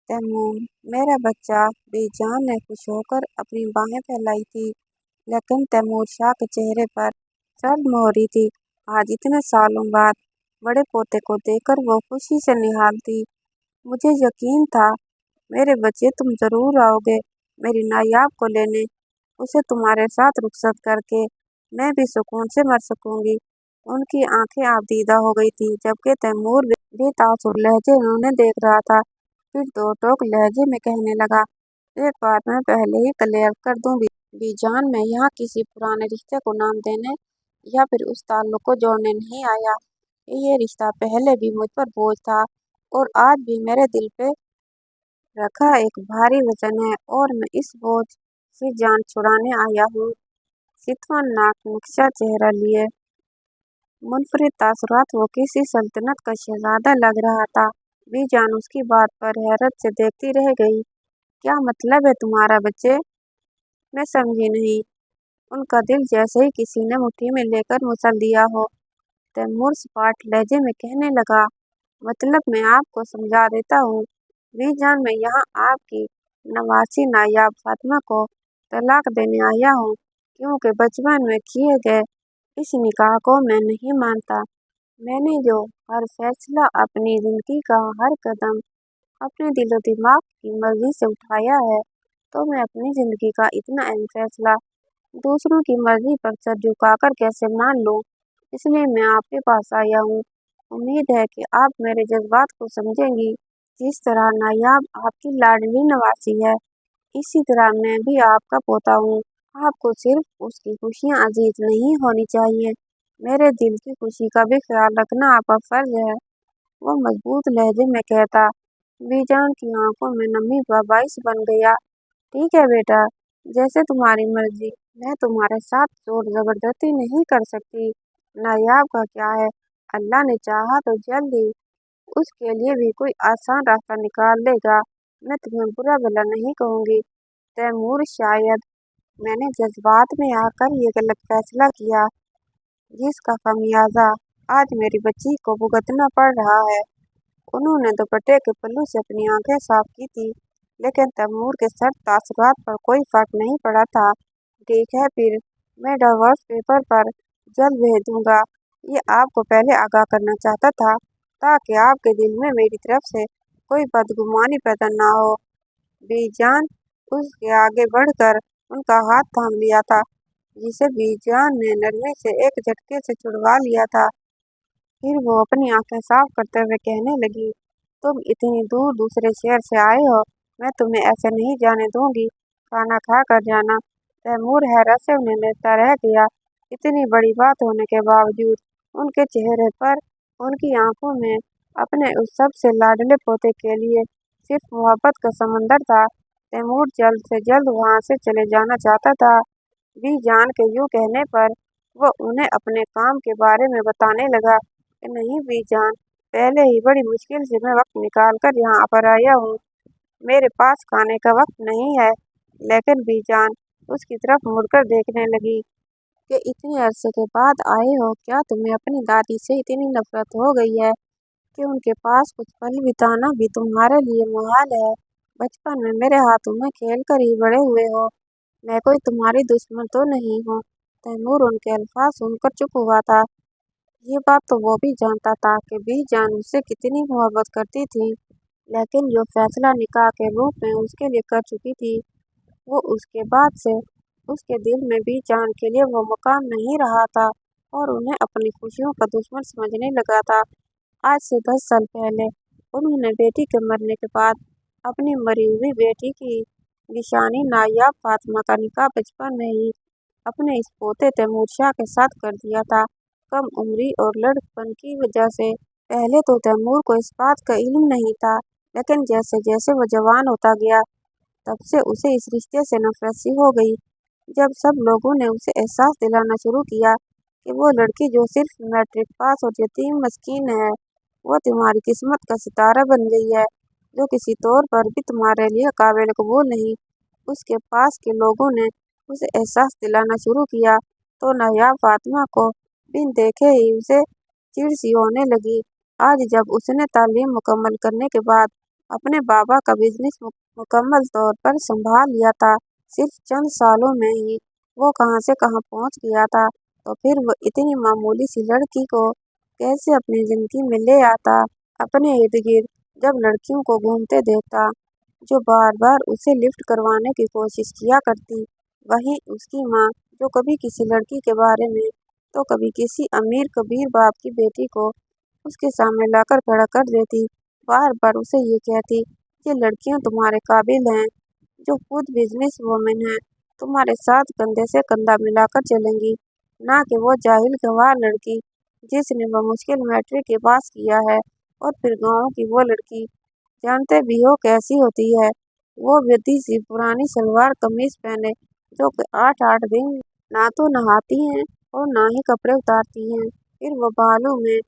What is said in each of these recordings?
Timur, میرا بچہ! بیجان نے خوش ہو کر اپنی باہیں پھیلائی تھیں، لیکن تیمور شاہ کے چہرے پر سرد مہر تھی۔ آج اتنے سالوں بعد بڑے پوتے کو دیکھ کر وہ خوشی سے نہال تھی۔ مجھے یقین تھا میرے بچے تم ضرور آؤ گے میری نایاب کو لینے۔ اسے تمہارے ساتھ رخصت کر کے میں بھی سکون سے مر سکوں گی۔ ان کی آنکھیں آب دیدہ ہو گئی تھیں، جبکہ تیمور بے تاثر لہجے میں انہیں دیکھ رہا تھا۔ پھر دو ٹوک لہجے میں کہنے لگا، ایک بات میں پہلے ہی کلیئر کر دوں بیجان، میں یہاں کسی پرانے رشتے کو نام دینے یا پھر اس تعلق کو جوڑنے نہیں آیا۔ یہ رشتہ پہلے بھی مجھ پر بوجھ تھا اور آج بھی میرے دل پہ رکھا ایک بھاری وزن ہے، اور میں اس بوجھ سے جان چھڑانے آیا ہوں۔ ستون ناک نقشہ چہرہ لیے منفرد تاثرات وہ کسی سلطنت کا شہزادہ لگ رہا تھا۔ بیجان اس کی بات پر حیرت سے دیکھتی رہ گئی۔ کیا مطلب ہے تمہارا بچے؟ میں سمجھی نہیں۔ ان کا دل جیسے ہی کسی نے مٹھی میں لے کر مچل دیا ہو، تیمور سپاٹ لہجے میں کہنے لگا، مطلب میں آپ کو سمجھا دیتا ہوں بیجان، میں یہاں آپ کی نواسی نایاب فاطمہ کو طلاق دینے آیا ہوں، کیونکہ بچپن میں کیے گئے اس نکاح کو میں نہیں مانتا۔ میں نے جو ہر فیصلہ اپنی زندگی کا ہر قدم اپنے دل و دماغ کی مرضی سے اٹھایا ہے، تو میں اپنی زندگی کا اتنا اہم فیصلہ دوسروں کی مرضی پر سر جھکا کر کیسے مان لوں؟ اس لیے میں آپ کے پاس آیا ہوں۔ امید ہے کہ آپ میرے جذبات کو سمجھیں گی۔ جس طرح نایاب آپ کی لاڈلی نواسی ہے، اسی طرح میں بھی آپ کا پوتا ہوں۔ آپ کو صرف اس کی خوشیاں عزیز نہیں ہونی چاہیے، میرے دل کی خوشی کا بھی خیال رکھنا آپ کا فرض ہے، وہ مضبوط لہجے میں کہتا۔ بیجان کی آنکھوں میں نمی کا باعث بن گیا۔ ٹھیک ہے بیٹا، جیسے تمہاری مرضی، میں تمہارے ساتھ زور زبردستی نہیں کر سکتی۔ نایاب کا کیا ہے، اللہ نے چاہا تو جلد ہی اس کے لیے بھی کوئی آسان راستہ نکال لے گا۔ میں تمہیں برا بھلا نہیں کہوں گی تیمور، شاید میں نے جذبات میں آ کر یہ غلط فیصلہ کیا، جس کا خمیازہ آج میری بچی کو بھگتنا پڑ رہا ہے۔ انہوں نے دوپٹے کے پلو سے اپنی آنکھیں صاف کی تھی، لیکن تیمور کے سرد تاثرات پر کوئی فرق نہیں پڑا تھا۔ ٹھیک ہے پھر، میں ڈیورس پیپر پر جلد بھیج دوں گا۔ یہ آپ کو پہلے آگاہ کرنا چاہتا تھا، تاکہ آپ کے دل میں میری طرف سے کوئی بدگمانی پیدا نہ ہو۔ بیجان اس کے آگے بڑھ کر ان کا ہاتھ تھام لیا تھا، جسے بیجان نے نرمی سے ایک جھٹکے سے چھڑوا لیا تھا۔ پھر وہ اپنی آنکھیں صاف کرتے ہوئے کہنے لگی، تم اتنی دور دوسرے شہر سے آئے ہو، میں تمہیں ایسے نہیں جانے دوں گی، کھانا کھا کر جانا۔ تیمور حیرت سے انہیں دیکھتا رہ گیا۔ اتنی بڑی بات ہونے کے باوجود ان کے چہرے پر، ان کی آنکھوں میں اپنے اس سب سے لاڈلے پوتے کے لیے صرف محبت کا سمندر تھا۔ تیمور جلد سے جلد وہاں سے چلے جانا چاہتا تھا۔ بیجان کے یوں کہنے پر وہ انہیں اپنے کام کے بارے میں بتانے لگا کہ نہیں بیجان، پہلے ہی بڑی مشکل سے میں وقت نکال کر یہاں پر آیا ہوں، میرے پاس کھانے کا وقت نہیں ہے۔ لیکن بیجان اس کی طرف مڑ کر دیکھنے لگی کہ اتنے عرصے کے بعد آئے ہو، کیا تمہیں اپنی دادی سے اتنی نفرت ہو گئی ہے کہ ان کے پاس کچھ پل بتانا بھی تمہارے لیے محال ہے؟ بچپن میں میرے ہاتھوں میں کھیل کر ہی بڑے ہوئے ہو، میں کوئی تمہاری دشمن تو نہیں ہوں۔ تیمور ان کے الفاظ سن کر چپ ہوا تھا۔ یہ بات تو وہ بھی جانتا تھا کہ بیجان اس سے کتنی محبت کرتی تھی، لیکن جو فیصلہ نکاح کے روپ میں اس کے لیے کر چکی تھی، وہ اس کے بعد سے اس کے دل میں بیجان کے لیے وہ مقام نہیں رہا تھا، اور انہیں اپنی خوشیوں کا دشمن سمجھنے لگا تھا۔ آج سے 10 سال پہلے انہوں نے بیٹی کے مرنے کے بعد اپنی مری ہوئی بیٹی کی نشانی نایاب فاطمہ کا نکاح بچپن میں ہی اپنے اس پوتے تیمور شاہ کے ساتھ کر دیا تھا۔ کم عمری اور لڑکپن کی وجہ سے پہلے تو تیمور کو اس بات کا علم نہیں تھا، لیکن جیسے جیسے وہ جوان ہوتا گیا، تب سے اسے اس رشتے سے نفرت سی ہو گئی۔ جب سب لوگوں نے اسے احساس دلانا شروع کیا کہ وہ لڑکی جو صرف میٹرک پاس اور یتیم مسکین ہے، وہ تمہاری قسمت کا ستارہ بن گئی ہے، جو کسی طور پر بھی تمہارے لیے قابل قبول نہیں، اس کے پاس کے لوگوں نے اسے احساس دلانا شروع کیا، تو نایاب فاطمہ کو بن دیکھے ہی اسے چڑ سی ہونے لگی۔ آج جب اس نے تعلیم مکمل کرنے کے بعد अपने बाबा का बिजनेस मुकम्मल तौर पर संभाल लिया था। सिर्फ चंद सालों में ही वो कहाँ से कहाँ पहुँच गया था। तो फिर वो इतनी मामूली सी लड़की को कैसे अपनी जिंदगी में ले आता। अपने इर्द गिर्द जब लड़कियों को घूमते देखता जो बार बार उसे लिफ्ट करवाने की कोशिश किया करती, वहीं उसकी माँ जो कभी किसी लड़की के बारे में तो कभी किसी अमीर कबीर बाप की बेटी को उसके सामने लाकर खड़ा कर देती, बार बार उसे ये कहती ये लड़कियां तुम्हारे काबिल हैं, जो खुद बिजनेस वुमेन है, तुम्हारे साथ कंधे से कंधा मिलाकर चलेंगी, ना कि वो जाहिल गंवार लड़की जिसने बमुश्किल मैट्रिक के पास किया है। और फिर गाँव की वो लड़की जानते भी हो कैसी होती है, वो विधि सी पुरानी सलवार कमीज पहने जो कि 8-8 दिन ना तो नहाती हैं और ना ही कपड़े उतारती हैं। फिर वो बालों में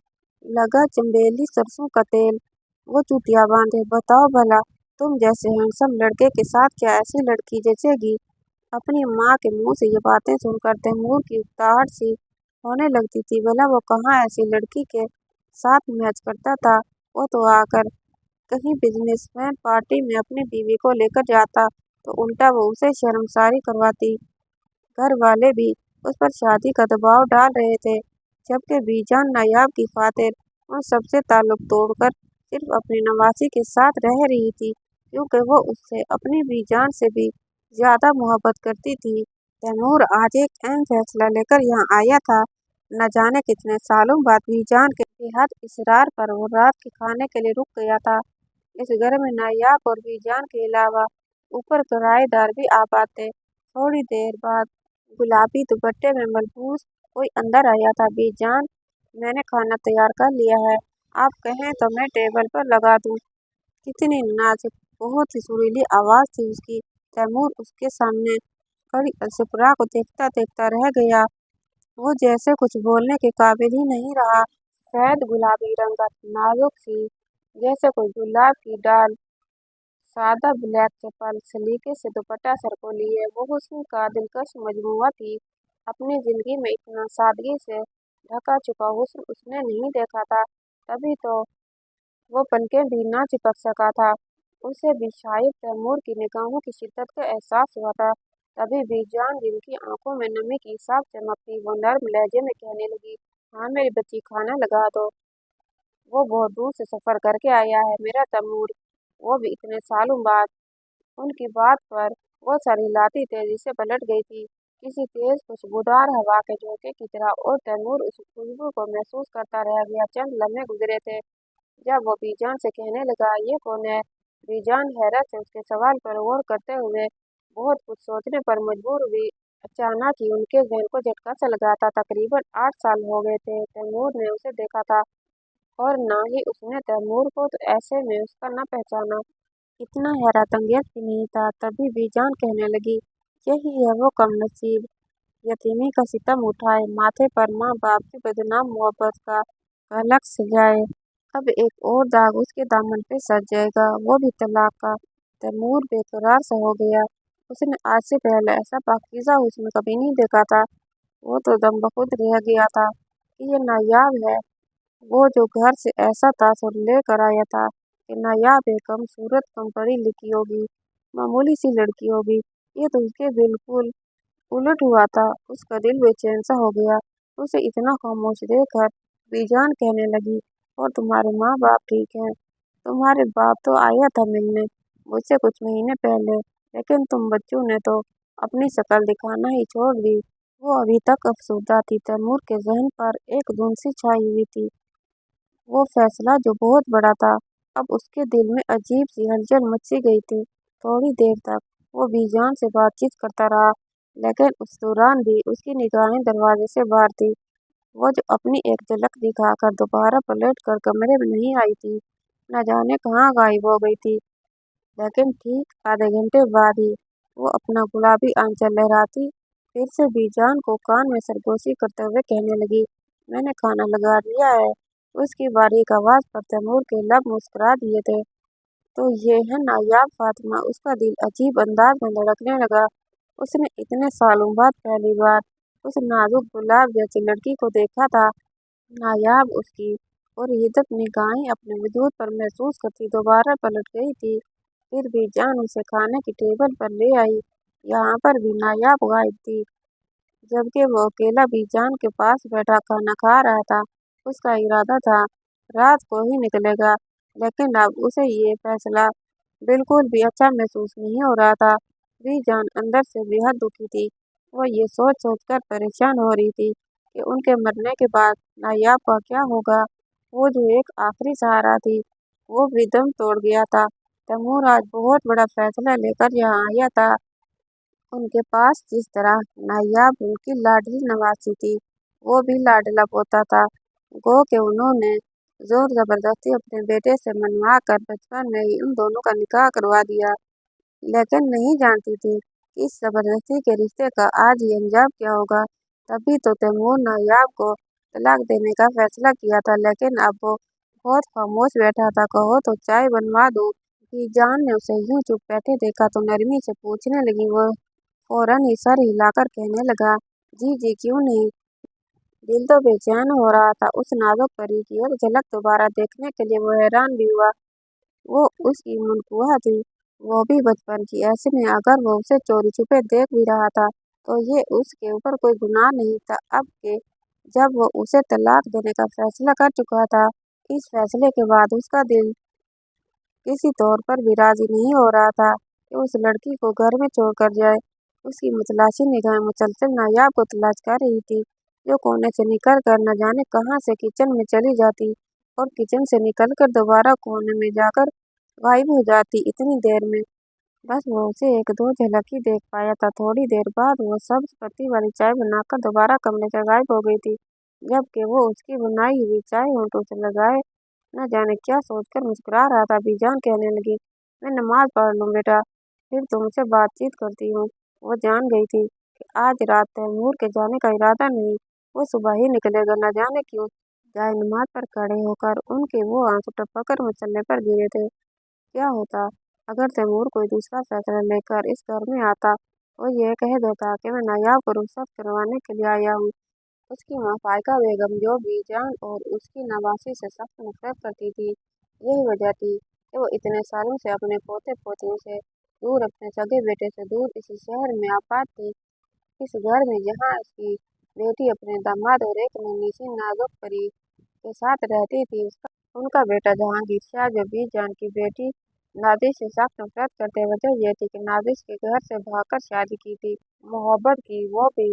लगा चंबेली सरसों का तेल, वो चुटिया बांधे। बताओ भला तुम जैसे हैंडसम लड़के के साथ क्या ऐसी लड़की जचेगी। अपनी माँ के मुंह से ये बातें सुनकर तैमूर की उकताहट सी होने लगती थी। भला वो कहाँ ऐसी लड़की के साथ मैच करता था। वो तो आकर कहीं बिजनेसमैन पार्टी में अपनी बीवी को लेकर जाता तो उल्टा वो उसे शर्मसारी करवाती। घर वाले भी उस पर शादी का दबाव डाल रहे थे, जबकि बीजान नायाब की खातिर उन सबसे ताल्लुक तोड़कर सिर्फ अपनी नवासी के साथ रह रही थी, क्योंकि वो उससे अपनी बीजान से भी ज्यादा मोहब्बत करती थी। तैमूर आज एक अहम फैसला लेकर यहाँ आया था। न जाने कितने सालों बाद बीजान के बेहद इसरार पर वो रात के खाने के लिए रुक गया था। इस घर में नायाब और बीजान के अलावा ऊपर किराएदार भी आ पाते। थोड़ी देर बाद गुलाबी दुपट्टे में मलबूस कोई अंदर आया था। बीजान, मैंने खाना तैयार कर लिया है, आप कहें तो मैं टेबल पर लगा दूं। कितनी नाजुक, बहुत ही सुरीली आवाज थी उसकी। तैमूर उसके सामने खड़ी अलसुपरा को देखता देखता रह गया। वो जैसे कुछ बोलने के काबिल ही नहीं रहा। सफेद गुलाबी रंगत, नाजुक सी जैसे कोई गुलाब की डाल, सादा ब्लैक चप्पल, सलीके से दुपट्टा सर को लिए, वो हुस्न का दिलकश मजमुआ थी। अपनी जिंदगी में इतना सादगी से ढका छुपा हुस्न उसने नहीं देखा था। तभी तो वो पलके भी ना चिपक सका था। उसे भी शायद तैमूर की निगाहों की शिद्दत का एहसास हुआ था। तभी भी जान, जिनकी आंखों में नमी की साफ चमक थी, वो नर्म लहजे में कहने लगी, हाँ मेरी बच्ची, खाना लगा दो। वो बहुत दूर से सफर करके आया है मेरा तैमूर, वो भी इतने सालों बाद। उनकी बात पर वो सर हिलाती तेजी से पलट गई थी, किसी तेज खुशबूदार हवा के झोंके की तरह, और तैमूर उस खुशबू को महसूस करता रह गया। चंद लम्हे गुजरे थे जब वो बीजान से कहने लगा, ये कौन है। बीजान हैरत से उसके सवाल पर गौर करते हुए बहुत कुछ सोचने पर मजबूर हुई। अचानक ही उनके जहन को झटका सा लगा था। तकरीबन 8 साल हो गए थे तैमूर ने उसे देखा था, और ना ही उसने तैमूर को, तो ऐसे में उसका न पहचाना इतना हैरतअंगेज भी नहीं था। तभी बीजान कहने लगी, यही है वो कम नसीब, यतीमी का सितम उठाए, माथे पर माँ बाप की बदनाम मोहब्बत का कलंक सजाए। अब एक और दाग उसके दामन पे सज जाएगा, वो भी तलाक का। तैमूर बेकरार सा हो गया। उसने आज से पहले ऐसा पाकीज़ा हुस्न कभी नहीं देखा था। वो तो दम बखुद रह गया था कि ये नायाब है, वो जो घर से ऐसा तासुर लेकर आया था कि नायाब है, कम सूरत, कम पढ़ी लिखी होगी, मामूली सी लड़की होगी, ये तो उसके बिल्कुल उलट हुआ था। उसका दिल बेचैन सा हो गया। उसे इतना खामोश देखकर बीजान कहने लगी, और तुम्हारे माँ बाप ठीक हैं। तुम्हारे बाप तो आया था मिलने मुझसे कुछ महीने पहले, लेकिन तुम बच्चों ने तो अपनी शक्ल दिखाना ही छोड़ दी। वो अभी तक अफसुर्दा थी। तैमूर के जहन पर एक धुंध सी छाई हुई थी। वो फैसला जो बहुत बड़ा था, अब उसके दिल में अजीब सी हलचल मची गई थी। थोड़ी देर तक वो बीजान से बातचीत करता रहा, लेकिन उस दौरान भी उसकी निगाहें दरवाजे से बाहर थी। वो जो अपनी एक झलक दिखाकर दोबारा पलट कर कमरे में नहीं आई थी, न जाने कहाँ गायब हो गई थी। लेकिन ठीक आधे घंटे बाद ही वो अपना गुलाबी आंचल लहराती फिर से बीजान को कान में सरगोशी करते हुए कहने लगी, मैंने खाना लगा दिया है। उसकी बारीक आवाज पर तैमूर के लब मुस्कुरा दिए थे। तो ये है नायाब फातिमा। उसका दिल अजीब अंदाज में धड़कने लगा। उसने इतने सालों बाद पहली बार उस नाजुक गुलाब जैसी लड़की को देखा था। नायाब उसकी और हिदत निगाहें अपने वजूद पर महसूस करती दोबारा पलट गई थी। फिर भी जान उसे खाने की टेबल पर ले आई। यहाँ पर भी नायाब गायब थी, जबकि वो अकेला भी जान के पास बैठा खाना खा रहा था। उसका इरादा था रात को ही निकलेगा, लेकिन अब उसे ये फैसला बिल्कुल भी अच्छा महसूस नहीं हो रहा था। जान अंदर से बेहद दुखी थी। वो ये सोच सोच कर परेशान हो रही थी कि उनके मरने के बाद नायाब का क्या होगा। वो जो एक आखिरी सहारा थी, वो भी दम तोड़ गया था। तैमूर आज बहुत बड़ा फैसला लेकर यहाँ आया था। उनके पास जिस तरह नायाब उनकी लाडली नवासी थी, वो भी लाडला पोता था। गो के उन्होंने जोर जबरदस्ती अपने बेटे से मनवा कर बचपन में ही उन दोनों का निकाह करवा दिया, लेकिन नहीं जानती थी कि इस जबरदस्ती के रिश्ते का आज ही अंजाम क्या होगा। तभी तो तैमूर नायाब को तलाक देने का फैसला किया था, लेकिन अब वो बहुत खामोश बैठा था। कहो तो चाय बनवा दूं? जान ने उसे यूं चुप बैठे देखा तो नरमी से पूछने लगी। वो फौरन ही सर हिलाकर कहने लगा, जी जी क्यों नहीं। दिल तो बेचैन हो रहा था। उस नाजुक परी की एक झलक दोबारा देखने के लिए वो हैरान भी हुआ। वो उसकी मुनकुआ थी, वो भी बचपन की। ऐसे में अगर वो उसे चोरी छुपे देख भी रहा था तो ये उसके ऊपर कोई गुनाह नहीं था। अब के जब वो उसे तलाक देने का फैसला कर चुका था, इस फैसले के बाद उसका दिल किसी तौर पर भी राजी नहीं हो रहा था कि उस लड़की को घर में छोड़कर जाए। उसकी मुतलाशी निगाहें मुसलसल नायाब को तलाश कर रही थी, जो कोने से निकल कर न जाने कहाँ से किचन में चली जाती और किचन से निकलकर दोबारा कोने में जाकर गायब हो जाती। इतनी देर में बस वो उसे एक दो झलक ही देख पाया था। थोड़ी देर बाद वो सब्ज पत्ती वाली चाय बनाकर दोबारा कमरे से गायब हो गई थी, जबकि वो उसकी बनाई हुई चाय होंठों से लगाए न जाने क्या सोचकर मुस्कुरा रहा था। बीजान कहने लगी, मैं नमाज पढ़ लूँ बेटा, फिर तुमसे बातचीत करती हूँ। वो जान गई थी कि आज रात तैमूर के जाने का इरादा नहीं, वो सुबह ही निकलेगा। न जाने क्यों जाए नमाज पर खड़े होकर उनके वो आंसू टपक मुसल्ले पर गिरे थे। क्या होता अगर तैमूर कोई दूसरा फैसला लेकर इस घर में आता और यह कह देता कि मैं नायाब को रुखसत करवाने के लिए आया हूँ। उसकी माँ फायका बेगम, जो बीजान और उसकी नवासी से सख्त नफरत करती थी, यही वजह थी कि वो इतने सालों से अपने पोते पोतियों से दूर, अपने सगे बेटे से दूर इसी शहर में आबाद थी। इस घर में जहाँ उसकी बेटी अपने दामाद और एक नन्ही सी नाजुक परी के साथ रहती थी। उनका बेटा जहांगीर शाह, जो बीजान की बेटी नादिश से सख्त नफरत करते। वजह यह थी कि नादिश के घर से भागकर शादी की थी, मोहब्बत की, वो भी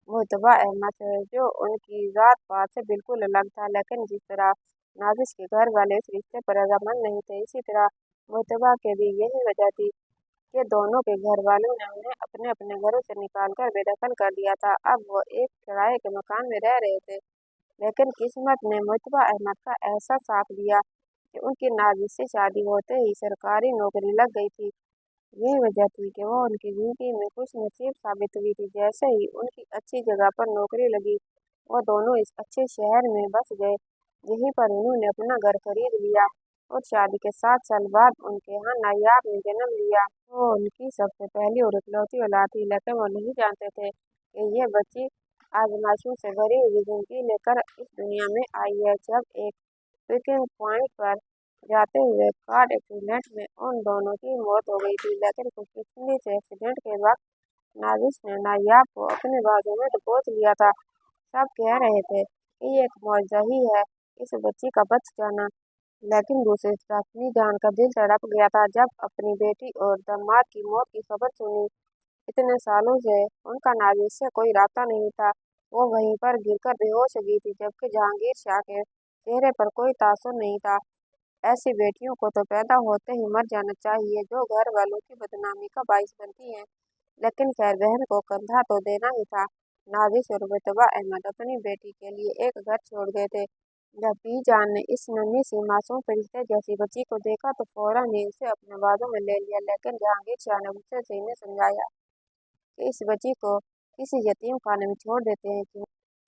मुजतबा अहमद से, जो उनकी जात पात से बिल्कुल अलग था। लेकिन जिस तरह नादिश के घर वाले इस रिश्ते पर रजामंद नहीं थे, इसी तरह मुजतबा के भी यही वजह थी कि दोनों के घर वालों ने उन्हें अपने अपने घरों से निकाल कर बेदखल कर दिया था। अब वो एक किराए के मकान में रह रहे थे, लेकिन किस्मत ने मुजतबा अहमद का ऐसा साथ दिया कि उनकी नाजिश से शादी होते ही सरकारी नौकरी लग गई थी। यही वजह थी कि वो उनकी जिंदगी में खुश नसीब साबित हुई थी। जैसे ही उनकी अच्छी जगह पर नौकरी लगी, वो दोनों इस अच्छे शहर में बस गए। यहीं पर उन्होंने अपना घर खरीद लिया और शादी के 7 साल बाद उनके यहाँ नायाब ने जन्म लिया। वो उनकी सबसे पहली और इकलौती औलाद थी, लेकिन वो नहीं जानते थे कि यह बच्ची आजमाइशों से भरी हुई जिंदगी लेकर इस दुनिया में आई है। जब एक पिकिंग पॉइंट पर जाते हुए कार एक्सीडेंट में उन दोनों की मौत हो गई थी, लेकिन खुशकिस्मती से एक्सीडेंट के वक्त नाजिश ने नायाब को अपने बाजू में दबोच लिया था। सब कह रहे थे कि ये एक मौजज़ा ही है, इस बच्ची का बच जाना। लेकिन दूसरी तरफ अपनी जान का दिल तड़प गया था जब अपनी बेटी और दामाद की मौत की खबर सुनी। इतने सालों से उनका नाजिश से कोई राब्ता नहीं था। वो वहीं पर गिरकर बेहोश हो गई थी, जबकि जहांगीर शाह के चेहरे पर कोई तासुर नहीं था। ऐसी बेटियों को तो पैदा होते ही मर जाना चाहिए, जो घर वालों की बदनामी का बाइस बनती हैं। लेकिन खैर, बहन को कंधा तो देना ही था। नाजिश और मुजतबा अहमद अपनी बेटी के लिए एक घर छोड़ गए थे। जब बीजान ने इस नन्ही सी मासूम फरिश्ते जैसी बच्ची को देखा तो फौरन ही उसे अपने बाजू में ले लिया। लेकिन जहांगीर शाह ने गुस्से से इन्हें समझाया कि इस बच्ची को किसी यतीम खाने में छोड़ देते हैं,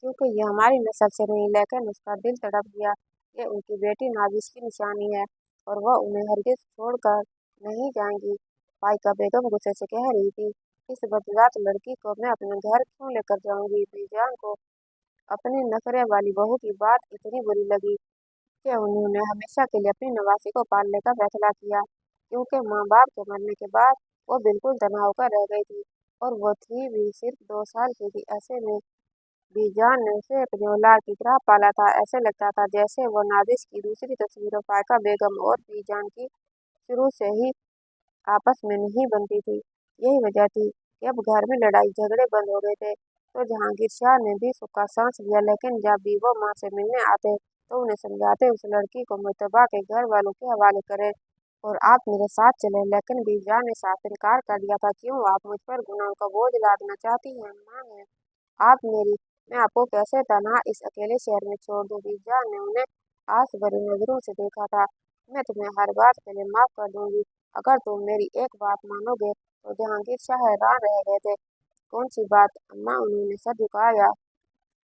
क्योंकि ये हमारी नस्ल से नहीं। लेकिन उसका दिल तड़प गया कि उनकी बेटी नाजिश की निशानी है और वह उन्हें हरगिज छोड़कर नहीं जाएंगी। फाइका बेगम गुस्से से कह रही थी, इस बदजात लड़की को मैं अपने घर क्यों लेकर जाऊंगी। बीजान को अपनी नखरे वाली बहू की बात इतनी बुरी लगी कि उन्होंने हमेशा के लिए अपनी नवासी को पालने का फैसला किया, क्योंकि माँ बाप के मरने के बाद वो बिल्कुल तन्हा होकर रह गई थी, और वो थी भी सिर्फ 2 साल की थी। ऐसे में बीजान ने उसे अपनी औलाद की तरह पाला था। ऐसे लगता था जैसे वो नादिश की दूसरी तस्वीरों फायका बेगम और बीजान की शुरू से ही आपस में नहीं बनती थी। यही वजह थी कि अब घर में लड़ाई झगड़े बंद हो गए थे। तो जहांगीर शाह ने भी सुखा सांस लिया, लेकिन जब भी वो माँ से मिलने आते तो उन्हें समझाते उस लड़की को मुतबा के घर वालों के हवाले करें और आप मेरे साथ चले। लेकिन बीजा ने साफ इनकार कर दिया था। क्यों आप मुझ पर गुनाहों का बोझ लादना चाहती हैं माँ ने? आप मेरी मैं आपको कैसे तनहा इस अकेले शहर में छोड़ दूं? बीजा ने उन्हें आस भरी नजरों से देखा था। मैं तुम्हें हर बात के लिए माफ कर दूंगी, अगर तुम मेरी एक बात मानोगे। तो जहांगीर शाह हैरान रह गए थे। कौन सी बात अम्मा? उन्होंने सर झुकाया,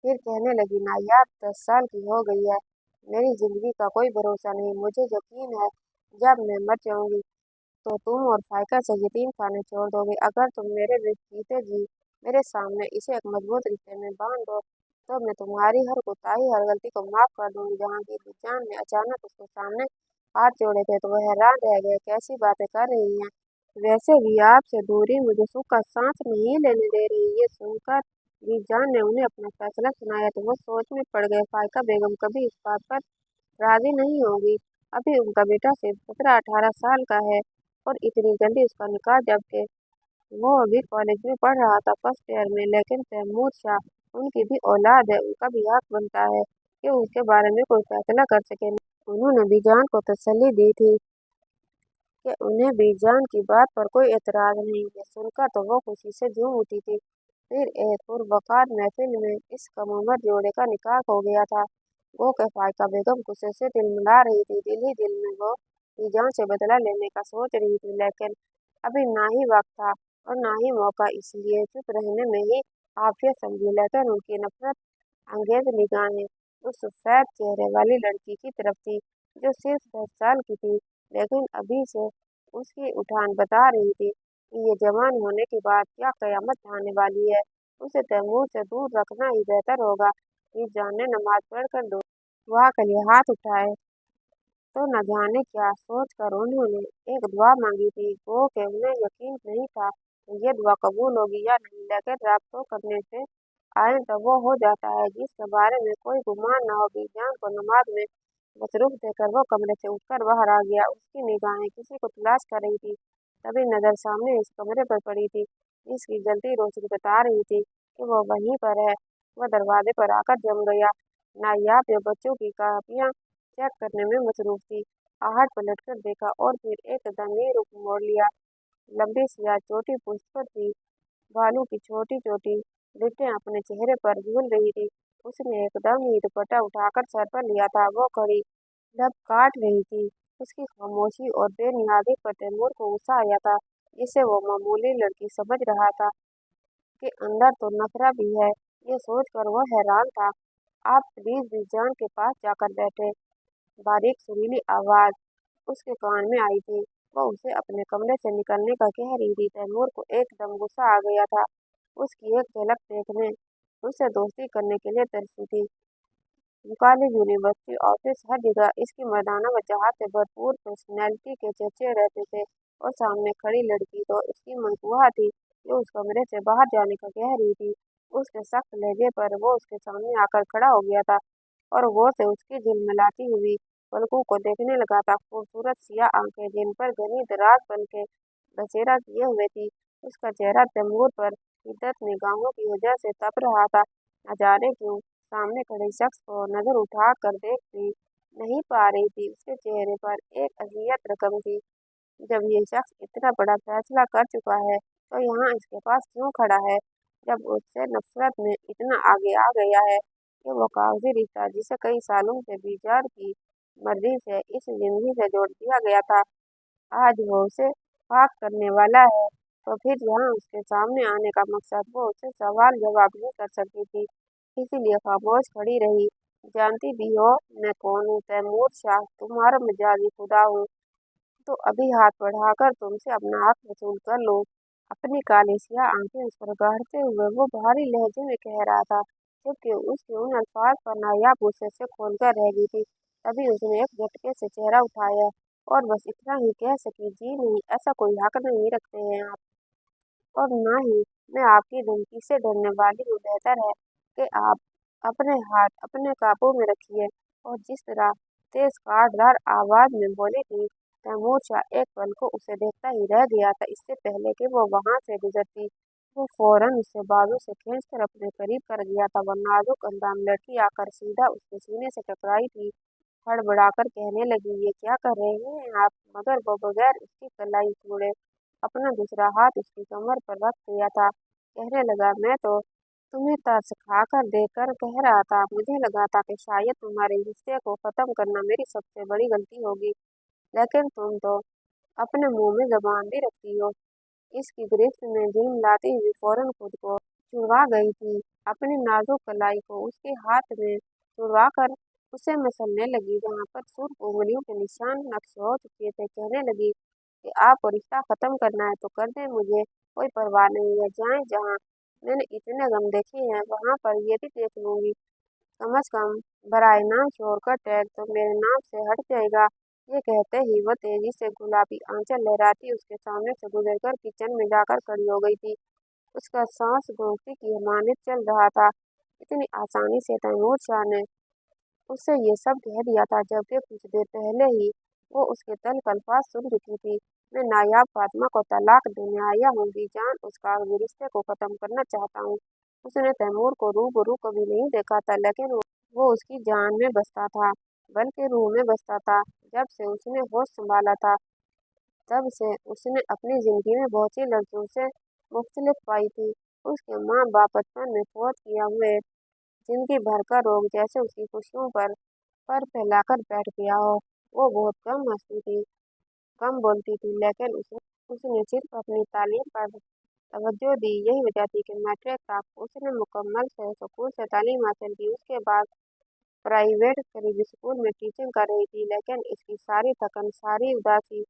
फिर कहने लगी, नायाब 10 साल की हो गई है, मेरी जिंदगी का कोई भरोसा नहीं। मुझे यकीन है जब मैं मर जाऊंगी तो तुम और फाइका से यतीम खाने छोड़ दोगे। अगर तुम मेरे जीते जी मेरे सामने इसे एक मजबूत रिश्ते में बांध दो तो मैं तुम्हारी हर कोताही हर गलती को माफ कर दूंगी। जहांगीर बीजान ने अचानक उसके सामने हाथ जोड़े थे तो वह हैरान रह गए। कैसी बातें कर रही हैं? वैसे भी आपसे दूरी मुझे सुख का सांस नहीं लेने दे रही। ये सुनकर बीजान ने उन्हें अपना फैसला सुनाया तो वो सोच में पड़ गए। फाइका बेगम कभी इस बात पर राजी नहीं होगी। अभी उनका बेटा सिर्फ 17-18 साल का है और इतनी जल्दी उसका निकाह, जबकि वो अभी कॉलेज में पढ़ रहा था, फर्स्ट ईयर में। लेकिन तैमूर शाह उनकी भी औलाद है, उनका भी हक बनता है कि उसके बारे में कोई फैसला कर सके। उन्होंने बीजान को तसल्ली दी थी कि उन्हें बीजान की बात पर कोई एतराज नहीं है। सुनकर तो वो खुशी से झूम उठी थी। फिर एक पुरवकार महफिल में इस कम उम्र जोड़े का निकाह हो गया था। वो के फायका बेगम गुस्से से तिलमिला रही थी। दिल ही दिल में वो बीजान से बदला लेने का सोच रही थी, लेकिन अभी ना ही वक्त था और ना ही मौका, इसलिए चुप रहने में ही आफियत समझी। लेकिन उनकी नफरत अंगेज निगाहें उस सफेद चेहरे वाली लड़की की तरफ थी जो सिर्फ 10 साल की थी, लेकिन अभी से उसकी उठान बता रही थी कि ये जवान होने के बाद क्या कयामत आने वाली है। उसे तैमूर से दूर रखना ही बेहतर होगा। कि जाने नमाज पढ़कर दो दुआ के लिए हाथ उठाए तो न जाने क्या सोचकर उन्होंने एक दुआ मांगी थी। वो कि उन्हें यकीन नहीं था कि ये दुआ कबूल होगी या नहीं, लेकिन रब तो करने से आए तो वो हो जाता है जिसके बारे में कोई गुमान न हो। बीजान को नमाज में मसरूफ देकर वो कमरे से उठकर बाहर आ गया। उसकी निगाहें किसी को तलाश कर रही थी। तभी नजर सामने इस कमरे पर पड़ी थी। इसकी जलती रोशनी बता रही थी कि वो वहीं पर है। वह दरवाजे पर आकर जम गया। नायाब ये बच्चों की कापियां चेक करने में मसरूफ थी। आहट पलट कर देखा और फिर एकदम ही रुख मोड़ लिया। लंबी सियाह चोटी पूंछ पर थी, बालों की छोटी छोटी लिटें अपने चेहरे पर झूल रही थी। उसने एकदम ही दुपट्टा उठाकर सर पर लिया था। वो खड़ी लब काट रही थी। उसकी खामोशी और बेनियादी पर तैमूर को गुस्सा आया था, जिसे वो मामूली लड़की समझ रहा था कि अंदर तो नखरा भी है। ये सोचकर वो हैरान था। आप प्लीज बीजान के पास जाकर बैठे। बारीक सुरीली आवाज उसके कान में आई थी। वो उसे अपने कमरे से निकलने का कह रही थी। तैमूर को एकदम गुस्सा आ गया था। उसकी एक झलक देखने उससे दोस्ती करने के लिए तरसी थी। कॉलेज, यूनिवर्सिटी, ऑफिस, हर जगह इसकी मर्दाना वजह से भरपूर पर्सनैलिटी के चर्चे रहते थे, और सामने खड़ी लड़की तो उसकी मनसूहा थी जो उस कमरे से बाहर जाने का कह रही थी। उसके सख्त लहजे पर वो उसके सामने आकर खड़ा हो गया था और गौर से उसकी झिलमिलाती हुई पलकों को देखने लगा था। खूबसूरत सियाह आंखें जिन पर घनी दराज बन के बसेरा किए हुए थी। उसका चेहरा तैमूर पर शिद्दत निगाहों की वजह से तप रहा था। न जाने क्यों सामने खड़े शख्स को नजर उठा कर देख भी नहीं पा रही थी। उसके चेहरे पर एक अजियत रकम थी। जब ये शख्स इतना बड़ा फैसला कर चुका है तो यहाँ इसके पास क्यों खड़ा है? जब उससे नफरत में इतना आगे आ गया है कि वो कागजी रिश्ता जिसे कई सालों से बीजार की मर्जी से इस जिंदगी से जोड़ दिया गया था, आज वो उसे पाक करने वाला है, तो फिर यहाँ उसके सामने आने का मकसद? वो उससे सवाल जवाब नहीं कर सकती थी, इसीलिए खामोश खड़ी रही। जानती भी हो मैं कौन हूँ? तैमूर शाह, तुम्हारा मिजाजी खुदा हूँ। तो अभी हाथ बढ़ाकर तुमसे अपना हक वसूल कर लो। अपनी काली सियाह आंखें उस पर गाड़ते हुए वो भारी लहजे में कह रहा था, जबकि उसके उन अल्फाज पर नायाब गुस्से से खोलकर रह गई थी। तभी उसने एक झटके से चेहरा उठाया और बस इतना ही कह सकी, जी नहीं, ऐसा कोई हक नहीं रखते हैं आप, और ना ही मैं आपकी धमकी से डरने वाली हूँ। बेहतर है कि आप अपने हाथ अपने काबू में रखिए। और जिस तरह तेज काटदार आवाज में बोली थी, तैमूर शाह एक पल को उसे देखता ही रह गया था। इससे पहले कि वो वहां से गुजरती, वो फौरन उसे बाजू से खींचकर अपने करीब कर गया था। वो नाजुक अंदाज लड़की आकर सीधा उसके सीने से टकराई थी। हड़बड़ाकर कहने लगी, ये क्या कर रहे हैं आप? मगर वो बगैर उसकी कलाई छोड़े अपना दूसरा हाथ उसकी कमर पर रख दिया था। कहने लगा, मैं तो तुम्हें तरस खाकर देकर कह रहा था। मुझे लगा था कि शायद तुम्हारे रिश्ते को खत्म करना मेरी सबसे बड़ी गलती होगी, लेकिन तुम तो अपने मुंह में जबान भी रखती हो। इसकी गिरफ्त में झिलमिलाती हुई फौरन खुद को छुड़वा गई थी। अपनी नाजुक कलाई को उसके हाथ में छुड़वा कर उसे मसलने लगी, जहाँ पर सुर्ख उंगलियों के निशान नक्श हो चुके थे। कहने लगी कि आपको रिश्ता खत्म करना है तो कर दें, मुझे कोई परवाह नहीं है। जाएं जहाँ मैंने इतने गम देखे हैं, वहां पर ये भी देख लूंगी। कम अज कम बराए नाम शोर का टैग तो मेरे नाम से हट जाएगा। ये कहते ही वह तेजी से गुलाबी आंचल लहराती उसके सामने से गुजरकर किचन में जाकर खड़ी हो गई थी। उसका सांस रोकने की मानित चल रहा था। इतनी आसानी से तैमूर शाह ने उससे ये सब कह दिया था, जबकि कुछ देर पहले ही वो उसके तल्ख अल्फाज सुन चुकी थी। मैं नायाब फातिमा को तलाक देने आया हूँ, बीजान उसका रिश्ते को खत्म करना चाहता हूँ। उसने तैमूर को रूबरू कभी नहीं देखा था, लेकिन वो उसकी जान में बसता था, बल्कि रूह में बसता था। जब से उसने होश संभाला था, तब से उसने अपनी जिंदगी में बहुत सी लड़कियों से मुख्तलिफ पाई थी। उसके माँ बाप बचपन में फौत किया हुए, जिंदगी भर का रोग जैसे उसकी खुशियों पर फैलाकर बैठ गया हो। वो बहुत कम हंसती थी, कम बोलती थी, लेकिन उसने सिर्फ अपनी तालीम पर तवज्जो दी। यही वजह थी कि मैट्रिक तक उसने मुकम्मल से सुकून से तालीम हासिल की। उसके बाद प्राइवेट करीबी स्कूल में टीचिंग कर रही थी, लेकिन इसकी सारी थकन, सारी उदासी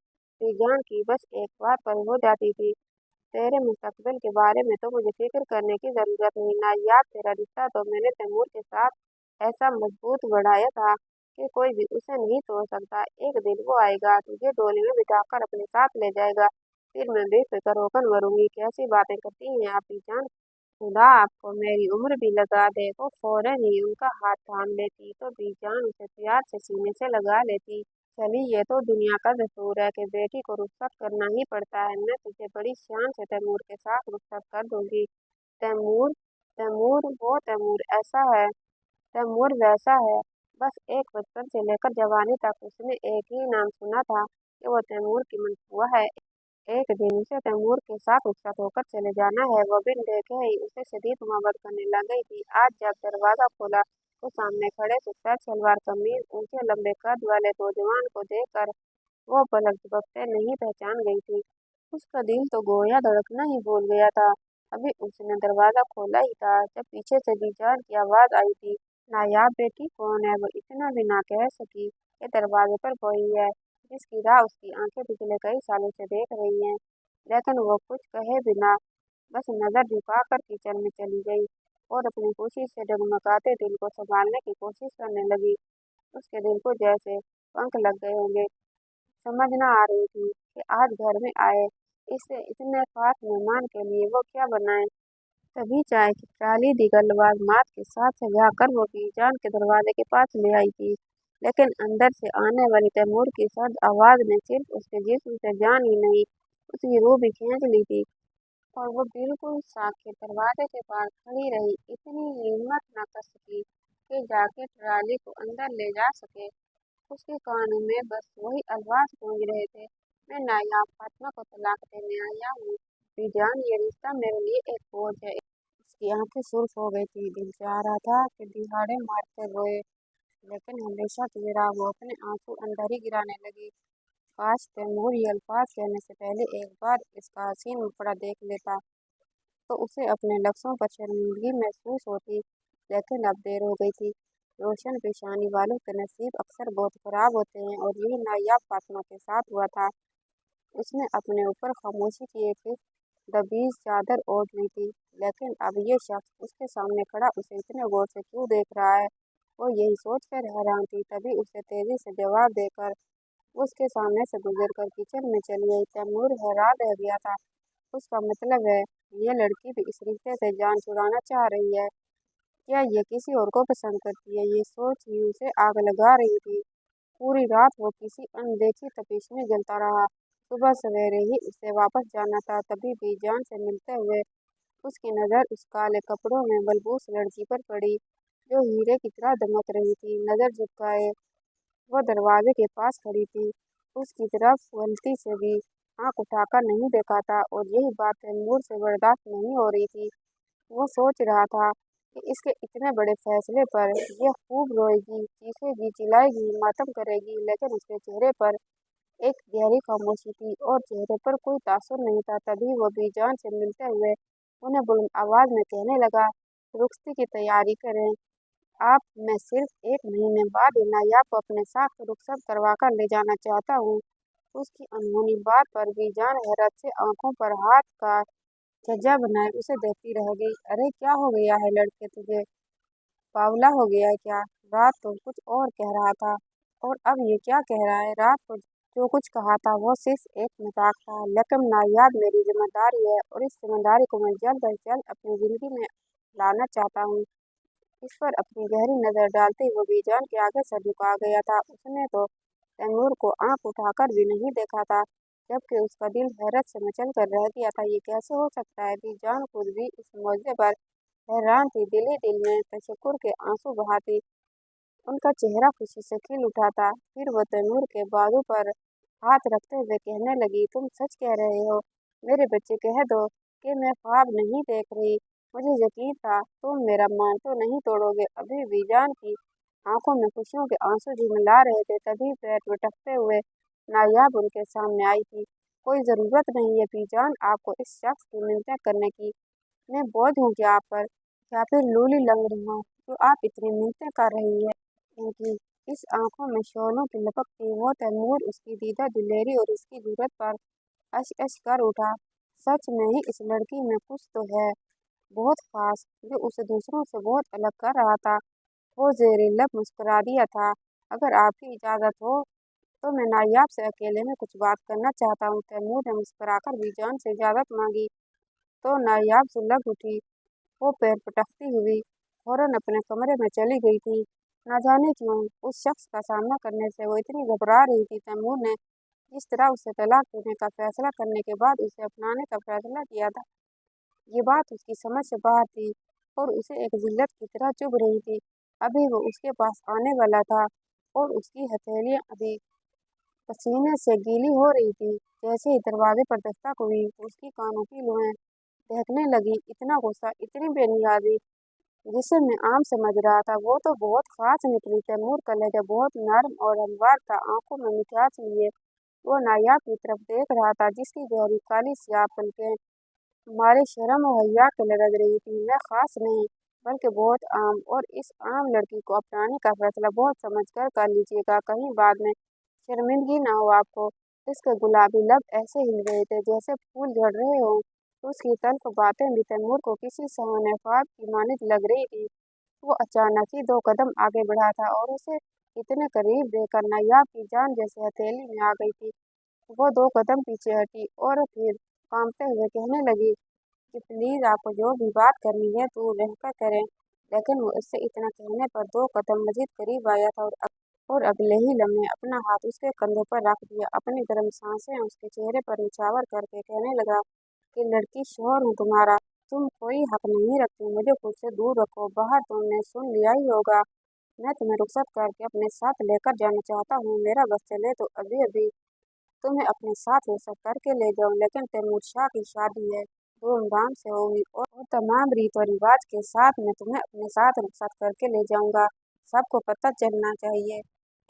रिजान की बस एक बात पर हो जाती थी, तेरे मुस्तकबिल के बारे में तो मुझे फिक्र करने की जरूरत नहीं। नायाब, तेरा रिश्ता तो मैंने तैमूर के साथ ऐसा मजबूत बढ़ाया था कि कोई भी उसे नहीं तोड़ सकता। एक दिन वो आएगा, तुझे डोली में बिठाकर अपने साथ ले जाएगा, फिर मैं बेफिक्र होकर मरूंगी। कैसी बातें करती हैं आप जान, खुदा आपको मेरी उम्र भी लगा दे। वो फौरन ही उनका हाथ थाम लेती तो बीजान उसे प्यार से सीने से लगा लेती। चली, ये तो दुनिया का दस्तूर है कि बेटी को रुखसत करना ही पड़ता है। मैं तुझे बड़ी शान से तैमूर के साथ रुखसत कर दूंगी। तैमूर, तैमूर, वो तैमूर ऐसा है, तैमूर वैसा है। बस एक बचपन से लेकर जवानी तक उसने एक ही नाम सुना था कि वो तैमूर की मनसूआ है। एक दिन उसे तैमूर के साथ रुखसत होकर चले जाना है। वो बिन देखे ही उसे शदीद मोहब्बत करने लग गई थी। आज जब दरवाजा खोला तो सामने खड़े सफेद सलवार कमीज, ऊंचे लंबे कद वाले दो जवान को देखकर वो पलक झपकते नहीं पहचान गई थी। उसका दिल तो गोया धड़कना ही भूल गया था। अभी उसने दरवाजा खोला ही था जब पीछे से बीजान की आवाज आई थी, नायाब बेटी कौन है? वो इतना भी ना कह सकी कि दरवाजे पर कोई है, जिसकी राह उसकी आंखें पिछले कई सालों से देख रही हैं। लेकिन वो कुछ कहे बिना बस नजर झुकाकर किचन में चली गई और अपनी खुशी से डगमगाते दिल को संभालने की कोशिश करने लगी। उसके दिल को जैसे पंख लग गए होंगे। समझ न आ रही थी कि आज घर में आए इससे इतने खास मेहमान के लिए वो क्या बनाए। तभी चाय की प्याली दिगलबाज मात के साथ सजाकर वो बीजान के दरवाजे के पास ले आई थी, लेकिन अंदर से आने वाली तैमूर की सर्द आवाज ने सिर्फ उसके जिस्म से जान ही नहीं, उसकी रूह भी खींच ली थी। और वो बिल्कुल साथ के दरवाजे के पास खड़ी रही, इतनी हिम्मत न कर सकी कि जाके ट्राली को अंदर ले जा सके। उसके कानों में बस वही अल्फाज गूंज रहे थे, मैं नायाब फातिमा को तलाक देने आया हूँ। बीजान, ये रिश्ता मेरे लिए एक बोझ है। उसकी आंखें सुर्ख हो गई थी, दिल चाह रहा था कि दिहाड़े मारते रोए, लेकिन हमेशा की तरह वो अपने आंसू अंदर ही गिराने लगी। काश तैमूर ये अल्फाज कहने से पहले एक बार इसका हसीन मुखड़ा देख लेता, तो उसे अपने लफ्ज़ों पर शर्मिंदगी महसूस होती, लेकिन अब देर हो गई थी। रोशन पेशानी वालों के नसीब अक्सर बहुत खराब होते हैं, और यही नायाब फातिमा के साथ हुआ था। उसने अपने ऊपर खामोशी की एक दबीज चादर ओढ़ ली थी, लेकिन अब ये शख्स उसके सामने खड़ा उसे इतने गौर से क्यों देख रहा है? वो यही सोचकर हैरान थी, तभी उसे तेजी से जवाब देकर उसके सामने से गुजरकर किचन में चली गई। तैमूर हैरान रह गया था। उसका मतलब है ये लड़की भी इस रिश्ते से जान छुड़ाना चाह रही है। क्या ये किसी और को पसंद करती है? ये सोच ही उसे आग लगा रही थी। पूरी रात वो किसी अनदेखी तपिश में जलता रहा। सुबह सवेरे ही उसे वापस जाना था, तभी बीजान से मिलते हुए उसकी नज़र उस काले कपड़ों में बलबूस लड़की पर पड़ी, जो हीरे की तरह दमक रही थी। नज़र झुकाए वो दरवाजे के पास खड़ी थी। उसकी तरफ गलती से भी आंख उठाकर नहीं देखा था, और यही बात तैमूर से बर्दाश्त नहीं हो रही थी। वो सोच रहा था कि इसके इतने बड़े फैसले पर यह खूब रोएगी, चीखेगी, चिल्लाएगी, मातम करेगी, लेकिन उसके चेहरे पर एक गहरी खामोशी थी और चेहरे पर कोई तासुर नहीं था। तभी वो बीजान से मिलते हुए उन्हें बुलंद आवाज में कहने लगा, रुखसती की तैयारी करें आप। मैं सिर्फ 1 महीने बाद नायाब को अपने साथ रुखसत करवा कर ले जाना चाहता हूँ। उसकी अनहोनी बात पर बीजान हैरत से आंखों पर हाथ का छज्जा बनाए उसे देखती रह गई। अरे क्या हो गया है लड़के तुझे? बावला हो गया है क्या? रात तो कुछ और कह रहा था और अब ये क्या कह रहा है? रात को जो कुछ कहा था वो सिर्फ एक मजाक था, लेकिन नायाब मेरी जिम्मेदारी है और इस जिम्मेदारी को मैं जल्द अज जल्द अपनी जिंदगी में लाना चाहता हूँ। इस पर अपनी गहरी नजर डालते हुए बीजान के आगे सर झुका गया था। उसने तो तैमूर को आंख उठाकर भी नहीं देखा था, जबकि उसका दिल हैरत से मचल कर रह गया था। ये कैसे हो सकता है? बीजान खुद भी इस मौके पर हैरान थी। दिल ही दिल में तशक्कुर के आंसू बहाती उनका चेहरा खुशी से खिल उठा था। फिर वो तैमूर के बाजू पर हाथ रखते हुए कहने लगी, तुम सच कह रहे हो मेरे बच्चे? कह दो कि मैं ख्वाब नहीं देख रही। मुझे यकीन था तुम मेरा मान तो नहीं तोड़ोगे। अभी बीजान की आंखों में खुशियों के आंसू झिलमिला रहे थे, तभी पैर लुढ़कते हुए नायाब उनके सामने आई थी। कोई ज़रूरत नहीं है बीजान आपको इस शख्स की मिन्नतें करने की। मैं बोझ हूँ क्या आप पर, या फिर लूली लंगड़ी हूँ जो आप इतनी मिन्नतें कर रही है? उनकी इस आंखों में शोलों की लपक थी। वो तैमूर उसकी दीदा दिलेरी और उसकी जरूरत पर अश अश कर उठा। सच में ही इस लड़की में कुछ तो है बहुत खास, जो उसे दूसरों से बहुत अलग कर रहा था। वो जेरे लब मुस्कुरा दिया था। अगर आपकी इजाज़त हो तो मैं नायाब से अकेले में कुछ बात करना चाहता हूँ। तैमूर ने मुस्कुराकर बीजान से इजाज़त मांगी तो नायाब सुलग उठी। वो पैर पटकती हुई फौरन अपने कमरे में चली गई थी। न जाने क्यों उस शख्स का सामना करने से वो इतनी घबरा रही थी। तैमूर ने जिस तरह उसे तलाक देने का फैसला करने के बाद उसे अपनाने का फैसला किया था, ये बात उसकी समझ से बाहर थी और उसे एक जिल्लत की तरह चुभ रही थी। अभी वो उसके पास आने वाला था और उसकी हथेलियां अभी पसीने से गीली हो रही थी। जैसे ही दरवाजे पर दस्तक हुई, उसकी कानों की लुएं दहकने लगी। इतना गुस्सा, इतनी बेनियाजी जिसे मैं आम समझ रहा था, वो तो बहुत खास निकली। तैमूर का लहजा बहुत नर्म और हमवार था, आंखों में मिठास लिए वो नायाब की तरफ देख रहा था, जिसकी गहरी काली स्याह पलकें हमारे शर्म और हया के लग रही थी। मैं खास नहीं, बल्कि बहुत आम, और इस आम लड़की को अपनाने का फैसला बहुत समझ कर लीजिएगा, कहीं बाद में शर्मिंदगी ना हो आपको। इसके गुलाबी लब ऐसे हिल रहे थे जैसे फूल झड़ रहे हों। उसकी तल्ख बातें भी तैमूर को किसी सुहाने ख्वाब की मानित लग रही थी। वो अचानक ही 2 कदम आगे बढ़ा था और उसे इतने करीब देखकर नायाब की जान जैसे हथेली में आ गई थी। वो 2 कदम पीछे हटी और फिर कांपते हुए कहने लगी कि प्लीज आपको जो भी बात करनी है दूर रहकर करें। लेकिन वो उससे इतना कहने पर 2 कदम मजीद करीब आया था और अगले ही लम्हे अपना हाथ उसके कंधे पर रख दिया। अपनी गर्म सांसें उसके चेहरे पर निछावर करके कहने लगा कि लड़की शोहर हूँ तुम्हारा, तुम कोई हक नहीं रखती मुझे खुद से दूर रखो। बाहर तुमने सुन लिया ही होगा, मैं तुम्हें रुखसत करके अपने साथ लेकर जाना चाहता हूँ। मेरा बस चले तो अभी अभी तुम्हें अपने साथ रुखसत करके ले जाऊं, लेकिन तैमूर शाह की शादी है, धूमधाम से होगी और तमाम रीत और रिवाज के साथ मैं तुम्हें अपने साथ रुखसत करके ले जाऊंगा। सबको पता चलना चाहिए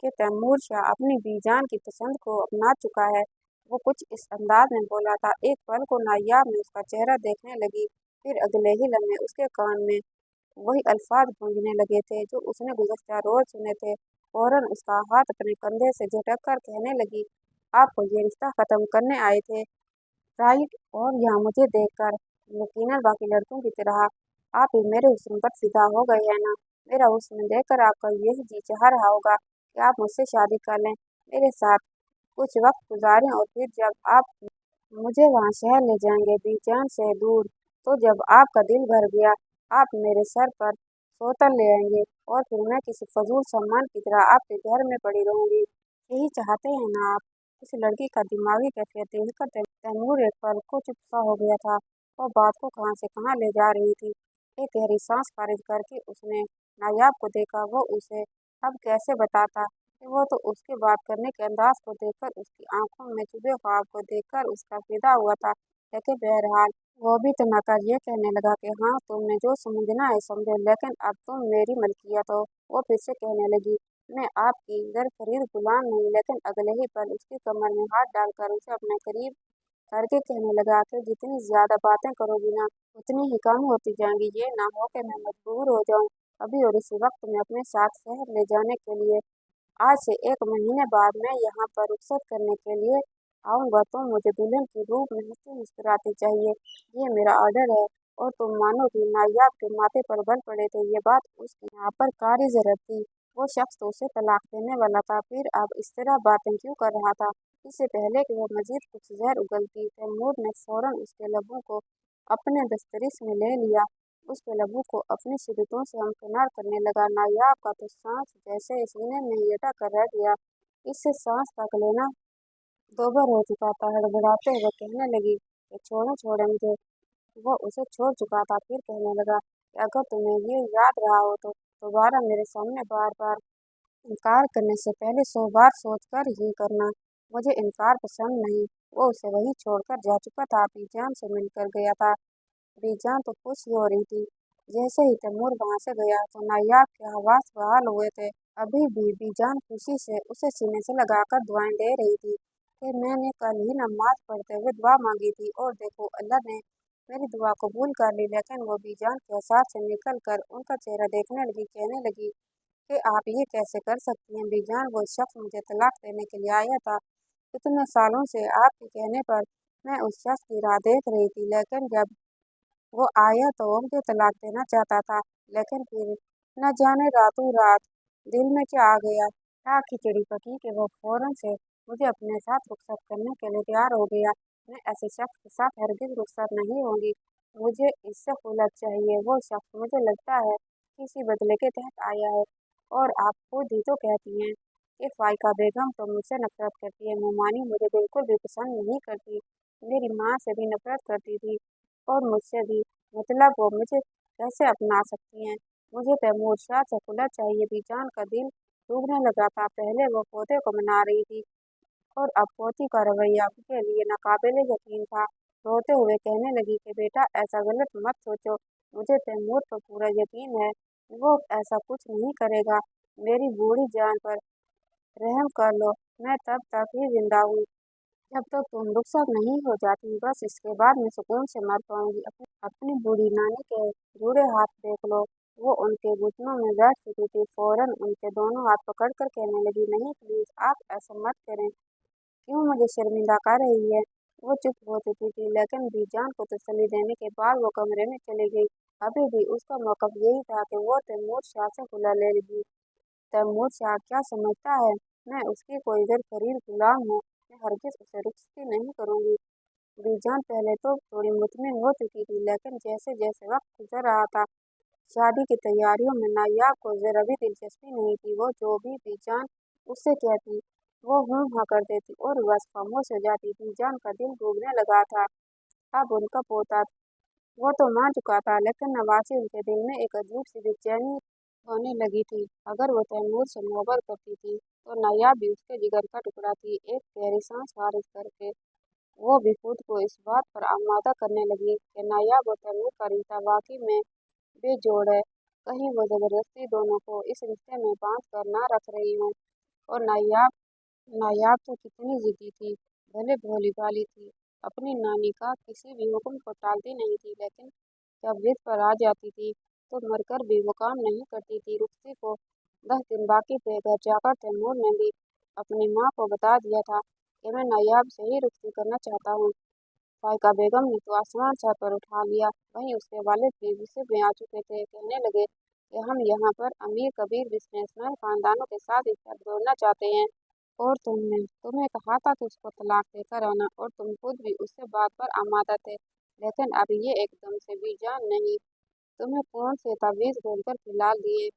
कि तैमूर शाह अपनी बीजान की पसंद को अपना चुका है। वो कुछ इस अंदाज में बोला था। एक पल को नायाब में उसका चेहरा देखने लगी, फिर अगले ही लम्हे उसके कान में वही अल्फाज गूंजने लगे थे जो उसने गुज़श्ता रोज सुने थे। फौरन उसका हाथ अपने कंधे से झटक कर कहने लगी, आपको ये रिश्ता ख़त्म करने आए थे, राइट? और यहाँ मुझे देखकर यकीनन बाकी लड़कों की तरह आप भी मेरे हुस्न पर फिदा हो गए हैं ना? मेरा हुस्न देखकर आपका यही जी चाह रहा होगा कि आप मुझसे शादी कर लें, मेरे साथ कुछ वक्त गुजारें और फिर जब आप मुझे वहाँ शहर ले जाएंगे बेजान से दूर, तो जब आपका दिल भर गया आप मेरे सर पर सोतन ले आएंगे और फिर मैं किसी फजूल सामान की तरह आपके घर में पड़ी रहूंगी। यही चाहते हैं ना आप? उस लड़की का दिमागी कैफियत देखकर तैमूर एक पल को चुप सा हो गया था। वो बात को कहाँ से कहाँ ले जा रही थी। एक गहरी सांस खारिज करके उसने नायाब को देखा। वो उसे अब कैसे बताता कि वो तो उसके बात करने के अंदाज को देखकर, उसकी आंखों में चुभे ख्वाब को देखकर उसका फिदा हुआ था। लेकिन बहरहाल वो भी तो नकार ये कहने लगा कि हाँ, तुमने जो समझना है समझो, लेकिन अब तुम मेरी मलकियत हो। वो फिर से कहने लगी, मैं आपकी ज़रख़रीद गुलाम नहीं। लेकिन अगले ही पल उसकी कमर में हाथ डालकर उसे अपने करीब करके कहने लगा कि जितनी ज्यादा बातें करोगी ना, उतनी ही कम होती जाएंगी। ये ना हो कि मैं मजबूर हो जाऊं अभी और इसी वक्त में अपने साथ शहर ले जाने के लिए। आज से 1 महीने बाद मैं यहाँ पर रुखसत करने के लिए आऊँगा। तुम मुझे दुल्हन की रूप में हंसती मुस्कुराती चाहिए, ये मेरा ऑर्डर है। और तुम मानोगी, नायाब के माथे पर बल पड़े थे। ये बात उसकी यहाँ पर कारी जरूरत थी। वो शख्स तो उसे तलाक देने वाला था, फिर अब इस तरह बातें क्यों कर रहा था? इससे पहले कि वो मजीद कुछ जहर उगलती, तैमूर ने फौरन उसके लबों को अपने दस्तरस में ले लिया। उसके लबों को अपनी शिदतों से हमकिनार करने लगा। नायाब का तो सांस जैसे सीने में लेटा कर रह गया। इससे सांस तक लेना दोबर हो चुका था। हड़बड़ाते हुए कहने लगी कि छोड़े छोड़े मुझे। वो उसे छोड़ चुका था। फिर कहने लगा कि अगर तुम्हें ये याद रहा हो तो दोबारा मेरे सामने बार बार इनकार करने से पहले 100 बार सोच कर ही करना। मुझे इनकार पसंद नहीं। वो उसे वहीं छोड़कर जा चुका था। बीजान से मिलकर गया था। बीजान तो खुश ही हो रही थी। जैसे ही तैमूर वहां से गया तो नायाब के हवास बहाल हुए थे। अभी भी बीजान खुशी से उसे सीने से लगाकर दुआएं दे रही थी कि मैंने कल ही नमाज पढ़ते हुए दुआ मांगी थी और देखो अल्लाह ने मेरी दुआ कबूल कर ली। लेकिन वो बीजान के एहसास से निकल कर उनका चेहरा देखने लगी, कहने लगी कि आप ये कैसे कर सकती हैं बीजान? वो शख्स मुझे तलाक देने के लिए आया था। इतने सालों से आपके कहने पर मैं उस शख्स की राह देख रही थी, लेकिन जब वो आया तो वो मुझे तलाक देना चाहता था। लेकिन फिर न जाने रातों रात दिल में क्या आ गया, क्या खिचड़ी पकी कि वो फौरन से मुझे अपने साथ रुखसत करने के लिए तैयार हो गया। मैं ऐसे शख्स के साथ हरगिज रुखसत नहीं होंगी। मुझे इससे खुलत चाहिए। वो शख्स मुझे लगता है किसी बदले के तहत आया है। और आप खुद ही तो कहती हैं कि फाइका बेगम तो मुझसे नफरत करती है। मोमानी मुझे बिल्कुल भी पसंद नहीं करती। मेरी माँ से भी नफरत करती थी और मुझसे भी। मतलब वो मुझे कैसे अपना सकती हैं? मुझे तैमूर शाह से खुला चाहिए। बीजान का दिल टूटने लगा था। पहले वो पोते को मना रही थी और अब पोती का रवैया उनके लिए नाकाबिले यकीन था। रोते हुए कहने लगी कि बेटा ऐसा गलत मत सोचो, मुझे तैमूर पर पूरा यकीन है। वो ऐसा कुछ नहीं करेगा। मेरी बूढ़ी जान पर रहम कर लो, मैं तब तक ही जिंदा हूँ जब तक तुम रुखसत नहीं हो जाती। बस इसके बाद मैं सुकून से मर पाऊंगी। अपनी बूढ़ी नानी के जुड़े हाथ देख लो। वो उनके घुटनों में बैठ चुकी थी। फौरन उनके दोनों हाथ पकड़कर कहने लगी, नहीं प्लीज आप ऐसा मत करें। क्यों मुझे शर्मिंदा कर रही है? वो चुप हो चुकी थी, लेकिन बीजान को तसल्ली देने के बाद वो कमरे में चली गई। अभी भी उसका मौकफ यही था कि वो तैमूर शाह से खुला ले लेगी। तैमूर शाह क्या समझता है मैं उसकी कोई ज़रख़रीद गुलाम हूँ? मैं हरगिज उसे रुखसती नहीं करूँगी। बीजान पहले तो थोड़ी मुतमिन हो चुकी थी, लेकिन जैसे जैसे वक्त गुजर रहा था शादी की तैयारियों में नायाब को जरा भी दिलचस्पी नहीं थी। वो जो भी बीजान उससे कहती वो हूँ हाँ कर देती और बस खामोश हो जाती। बीजान का दिल डूबने लगा था। अब उनका पोता वो तो मान चुका था, लेकिन नवासी उनके दिल में एक अजीब सी बेचैनी होने लगी थी। अगर वो तैमूर से मोहब्बत करती थी तो नायाब भी उसके जिगर का टुकड़ा थी। एक गहरी सांस खारिज करके वो भी खुद को इस बात पर आमादा करने लगी कि नायाब और तैमूर का रिश्ता वाकई में बेजोड़ है। कहीं वो जबरदस्ती दोनों को इस रिश्ते में बांध कर ना रख रही हूँ। और नायाब नायाब तो कितनी जिद्दी थी, भले भोली भाली थी। अपनी नानी का किसी भी हुक्म को टालती नहीं थी, लेकिन जब जिद पर आ जाती थी तो मरकर भी वो काम नहीं करती थी। रुखती को 10 दिन बाकी थे। घर जाकर तैमूर ने भी अपनी माँ को बता दिया था कि मैं नायाब से ही रुखती करना चाहता हूँ। फाइका बेगम ने तो आसमान सर पर उठा लिया। वहीं उसके वालिद भी गुस्से में आ चुके थे। कहने लगे, कि हम यहाँ पर अमीर कबीर बिजनेसमैन खानदानों के साथ इस पर जोड़ना चाहते हैं, और तुम्हें कहा था कि उसको तलाक देकर आना, और तुम खुद भी उससे बात पर आमादा थे। लेकिन अब ये एकदम से बेजान नहीं। तुम्हें कौन से तावीज़ बोलकर पिला दिए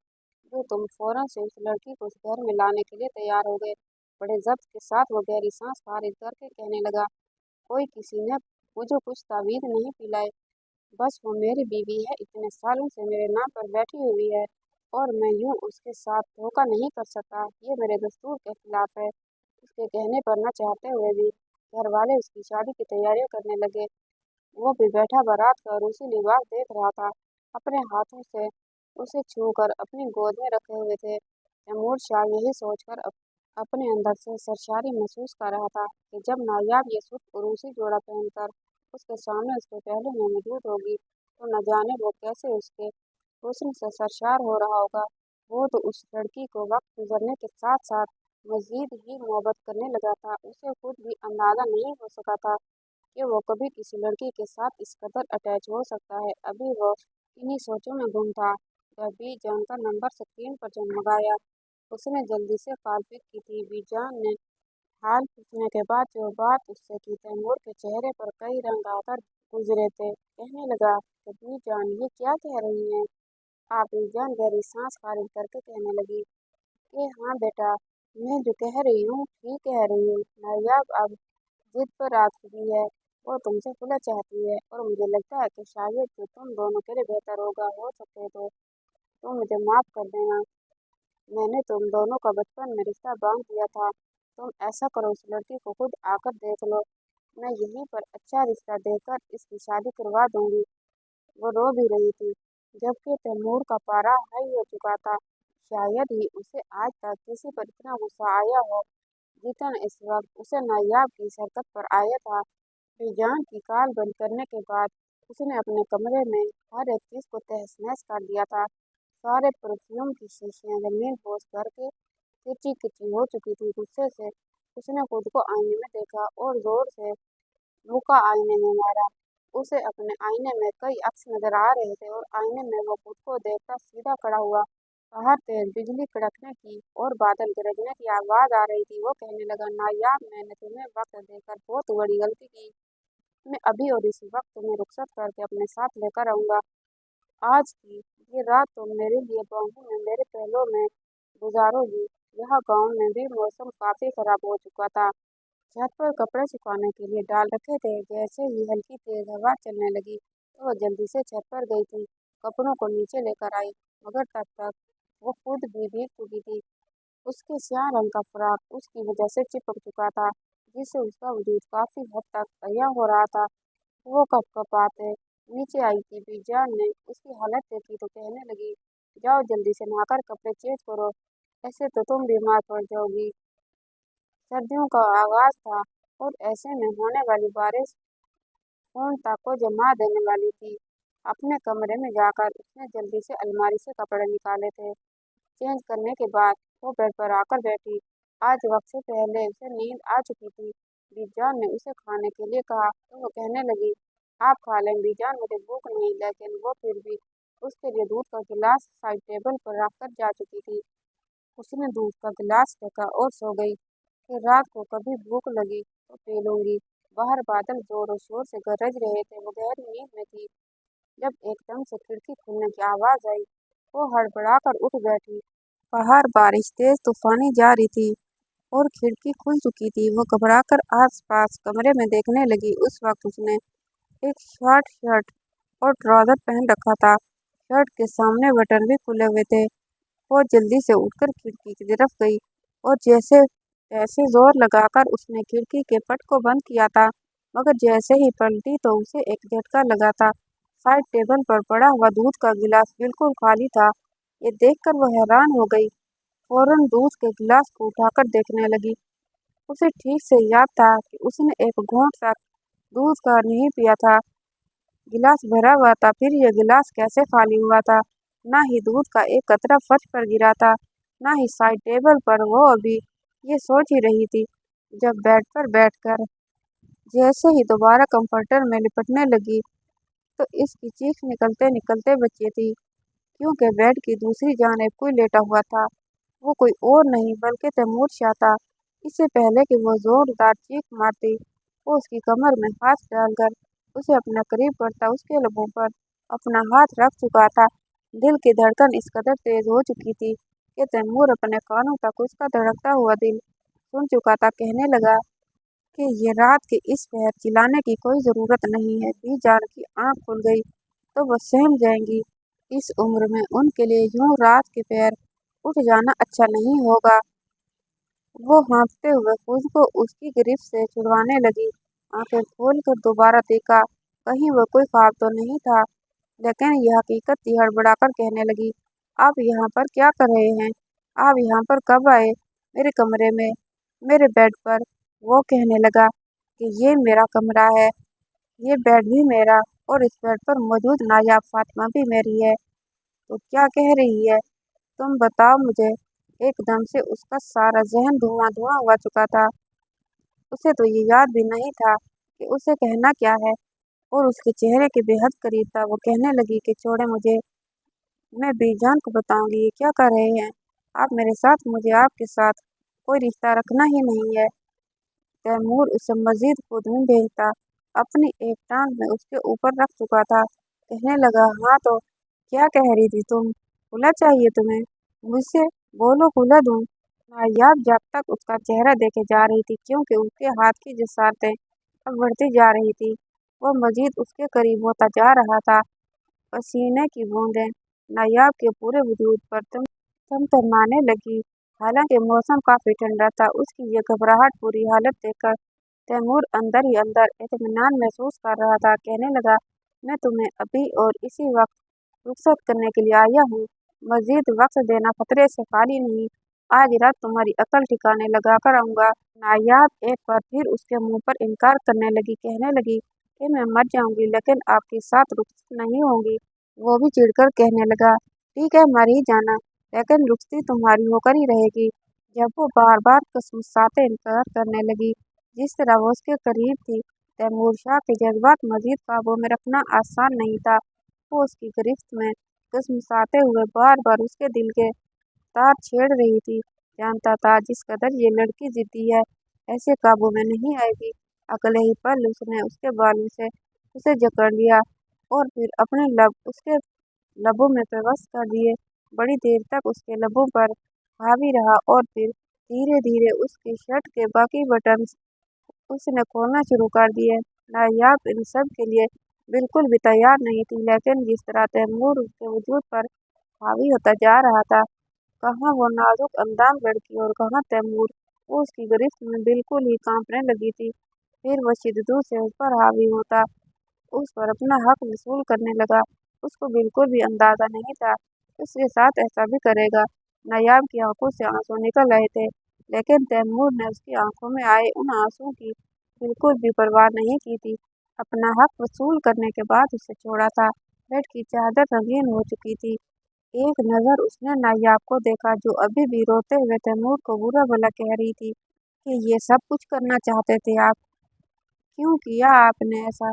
जो तुम फौरन से उस लड़की को उस घर में लाने के लिए तैयार हो गए। बड़े जब्त के साथ वो गहरी सांस खारिज करके कहने लगा, कोई किसी ने मुझे कुछ तावीज़ नहीं पिलाए, बस वो मेरी बीवी है, इतने सालों से मेरे नाम पर बैठी हुई है, और मैं यूं उसके साथ धोखा नहीं कर सकता। ये मेरे दस्तूर के खिलाफ है। उसके कहने पर न चाहते हुए भी घर वाले उसकी शादी की तैयारियां करने लगे। वो भी बैठा बारात का रूसी लिबास देख रहा था, अपने हाथों से उसे छूकर अपनी गोद में रखे हुए थे। तैमूर शाह यही सोचकर अपने अंदर से सरशारी महसूस कर रहा था कि जब नायाब ये सुर्ख रूसी जोड़ा पहनकर उसके सामने उसके पहले में मौजूद होगी, तो न जाने वो कैसे उसके हुस्न से सरशार हो रहा होगा। वो तो उस लड़की को वक्त गुजरने के साथ साथ मजीद ही मोहब्बत करने लगा था। उसे खुद भी अंदाजा नहीं हो सका था कि वो कभी किसी लड़की के साथ इस कदर अटैच हो सकता है। अभी वो इन्हीं सोचों में गुम था जब बीजान का नंबर स्क्रीन पर जगमगाया। उसने जल्दी से कॉल पिक की थी। बीजान ने हाल पूछने के बाद जो बात उससे की, तैमूर के चेहरे पर कई रंग आकर गुजरे थे। कहने लगा कि बीजान ये क्या कह रही हैं आप। बीजान गहरी सांस खारिज करके कहने लगी कि हाँ बेटा, मैं जो कह रही हूँ ठीक कह रही हूँ। नायाब अब जिद पर आ चुकी है, वो तुमसे खुला चाहती है, और मुझे लगता है कि शायद जो तुम दोनों के लिए बेहतर होगा। हो सके तो तुम मुझे माफ़ कर देना। मैंने तुम दोनों का बचपन में रिश्ता बांध दिया था। तुम ऐसा करो, उस लड़की को खुद आकर देख लो। मैं यहीं पर अच्छा रिश्ता देकर इसकी शादी करवा दूंगी। वो रो भी रही थी, जबकि तैमूर का पारा हाई हो चुका था। शायद ही उसे आज तक किसी पर इतना गुस्सा आया हो जितना इस वक्त उसे नायाब की इस हरकत पर आया था। बेजान की कॉल बंद करने के बाद उसने अपने कमरे में हर एक चीज़ को तहस नहस कर दिया था। सारे परफ्यूम की शीशियाँ जमीन पोंछ करके किची किची हो चुकी थी। गुस्से से उसने खुद को आईने में देखा और जोर से मुक्का आईने में मारा। उसे अपने आईने में कई अक्स नजर आ रहे थे, और आईने में वो खुद को देखकर सीधा खड़ा हुआ। बाहर तेज बिजली कड़कने की और बादल गरजने की आवाज आ रही थी। वो कहने लगा, नायाब, मैंने तुम्हें वक्त देकर बहुत बड़ी गलती की। मैं अभी और इसी वक्त तुम्हें रुखसत करके अपने साथ लेकर आऊंगा। आज की ये रात तुम मेरे लिए बाहों में, मेरे पहलों में गुजारोगी। यहाँ गांव में भी मौसम काफी खराब हो चुका था। छत पर कपड़े सुखाने के लिए डाल रखे थे। जैसे ही हल्की तेज हवा चलने लगी, तो वह जल्दी से छत पर गई थी, कपड़ों को नीचे लेकर आई, मगर तब तक वो खुद भी भीग चुकी थी। उसके स्याह रंग का फ्रॉक उसकी वजह से चिपक चुका था, जिससे उसका वजूद काफी हद तक तैयार हो रहा था। वो कँपकँपाते नीचे आई थी। बीजान ने उसकी हालत देखी तो कहने लगी, जाओ जल्दी से नहाकर कपड़े चेंज करो, ऐसे तो तुम बीमार पड़ जाओगी। सर्दियों का आगाज था, और ऐसे में होने वाली बारिश खून तक को जमा देने वाली थी। अपने कमरे में जाकर उसने जल्दी से अलमारी से कपड़े निकाले थे। चेंज करने के बाद वो बेड पर आकर बैठी। आज वक्त से पहले उसे नींद आ चुकी थी। बीजान ने उसे खाने के लिए कहा तो वो कहने लगी, आप खा लें बीजान, मुझे भूख नहीं। लेकिन वो फिर भी उसके लिए दूध का गिलास साइड टेबल पर रख कर जा चुकी थी। उसने दूध का गिलास फेंका और सो गई कि रात को कभी भूख लगी तो पी लूंगी। बाहर बादल जोरों शोर से गरज रहे थे। वो गहरी नींद में थी जब एकदम से खिड़की खुलने की आवाज आई। वो हड़बड़ाकर उठ बैठी। बाहर बारिश तेज तूफानी जा रही थी, और खिड़की खुल चुकी थी। वो घबराकर आसपास कमरे में देखने लगी। उस वक्त उसने एक शॉर्ट शर्ट और ट्राउजर पहन रखा था। शर्ट के सामने बटन भी खुले हुए थे। वो जल्दी से उठकर खिड़की की तरफ गई, और जैसे तैसे जोर लगाकर उसने खिड़की के पट को बंद किया था, मगर जैसे ही पलटी तो उसे एक झटका लगा था। साइड टेबल पर पड़ा हुआ दूध का गिलास बिल्कुल खाली था। ये देखकर वो हैरान हो गई। फौरन दूध के गिलास को उठाकर देखने लगी। उसे ठीक से याद था कि उसने एक घूंट तक दूध का नहीं पिया था। गिलास भरा हुआ था, फिर यह गिलास कैसे खाली हुआ था। ना ही दूध का एक कतरा फर्श पर गिरा था, ना ही साइड टेबल पर। वो अभी ये सोच ही रही थी जब बेड पर बैठकर जैसे ही दोबारा कंफर्टर में लिपटने लगी, तो इसकी चीख निकलते निकलते बची थी क्योंकि बेड की दूसरी जानिब कोई लेटा हुआ था। वो कोई और नहीं बल्कि तैमूर शाह था। इससे पहले कि वो जोरदार चीख मारती, वो उसकी कमर में हाथ डालकर उसे अपना करीब करता उसके लबों पर अपना हाथ रख चुका था। दिल की धड़कन इस कदर तेज हो चुकी थी कि तैमूर अपने कानों तक उसका धड़कता हुआ दिल सुन चुका था। कहने लगा कि ये रात के इस पहर चिल्लाने की कोई ज़रूरत नहीं है। बीजान की आंख खुल गई तो वो सहम जाएंगी। इस उम्र में उनके लिए यूं रात के पहर उठ जाना अच्छा नहीं होगा। वो हाँफते हुए खुद को उसकी गिरफ्त से छुड़वाने लगी। आंखें खोलकर दोबारा देखा, कहीं वो कोई ख्वाब तो नहीं था। लेकिन यह हकीकत थी। हड़बड़ाकर कहने लगी, आप यहाँ पर क्या कर रहे हैं? आप यहाँ पर कब आए? मेरे कमरे में, मेरे बेड पर। वो कहने लगा कि ये मेरा कमरा है, ये बेड भी मेरा, और इस बेड पर मौजूद नायाब फातिमा भी मेरी है। तो क्या कह रही है? तुम बताओ मुझे। एकदम से उसका सारा जहन धुआं धुआं हुआ चुका था। उसे तो ये याद भी नहीं था कि उसे कहना क्या है, और उसके चेहरे के बेहद करीब था। वो कहने लगी कि छोड़े मुझे, मैं बीजान को बताऊंगी। ये क्या कर रहे हैं आप मेरे साथ? मुझे आपके साथ कोई रिश्ता रखना ही नहीं है। तैमूर उसे मजीद खुद में भेजता अपनी एक टांग में उसके ऊपर रख चुका था। कहने लगा, हाँ तो क्या कह रही थी तुम? खुला चाहिए तुम्हें मुझसे? बोलो, खुला दूं? नायाब जब तक उसका चेहरा देखे जा रही थी, क्योंकि उसके हाथ की जसारतें अब बढ़ती जा रही थी। वह मजीद उसके करीब होता जा रहा था। पसीने की बूंदें नायाब के पूरे वजूद पर थमथमाने लगी। हालांकि मौसम काफी ठंडा था। उसकी ये घबराहट पूरी हालत देखकर तैमूर अंदर ही अंदर इत्मीनान महसूस कर रहा था। कहने लगा, मैं तुम्हें अभी और इसी वक्त रुखसत करने के लिए आया हूँ। मजीद वक्त देना खतरे से खाली नहीं। आज रात तुम्हारी अकल ठिकाने लगा कर आऊंगा। नायाब एक बार फिर उसके मुंह पर इनकार करने लगी। कहने लगी कि मैं मर जाऊंगी लेकिन आपके साथ रुखसत नहीं होंगी। वो भी चिढ़कर कहने लगा, ठीक है, मर ही जाना, लेकिन रुखसती तुम्हारी होकर ही रहेगी। जब वो बार बार कसमसाते इनकार करने लगी, जिस तरह वो उसके करीब थी, तैमूर शाह के जज्बात मजीद काबू में रखना आसान नहीं था। वो उसकी गिरफ्त में कसमसाते हुए बार बार उसके दिल के तार छेड़ रही थी। जानता था जिस कदर ये लड़की जिद्दी है, ऐसे काबू में नहीं आएगी। अगले ही पल उसने उसके बालों से उसे जकड़ लिया और फिर अपने लब उसके लबों में पेवस्त कर दिए। बड़ी देर तक उसके लबों पर हावी रहा और फिर धीरे धीरे उसकी शर्ट के बाकी बटन्स उसने खोलना शुरू कर दिए। नायाब इन सब के लिए बिल्कुल भी तैयार नहीं थी, लेकिन जिस तरह तैमूर उसके वजूद पर हावी होता जा रहा था, कहाँ वो नाजुक अंदाज लड़की और कहाँ तैमूर, वो उसकी गिरफ्त में बिल्कुल ही कांपने लगी थी। फिर वो शिद्दत से उस पर हावी होता उस पर अपना हक वसूल करने लगा। उसको बिल्कुल भी अंदाजा नहीं था उसके साथ ऐसा भी करेगा। नायाब की आंखों से आंसू निकल रहे थे, लेकिन तैमूर ने उसकी आंखों में आए उन आंसुओं की बिल्कुल भी परवाह नहीं की थी। अपना हक वसूल करने के बाद उसे छोड़ा था। बेड की चादर रंगीन हो चुकी थी। एक नज़र उसने नायाब को देखा, जो अभी भी रोते हुए तैमूर को बुरा भला कह रही थी कि ये सब कुछ करना चाहते थे आप? क्यों किया आपने ऐसा?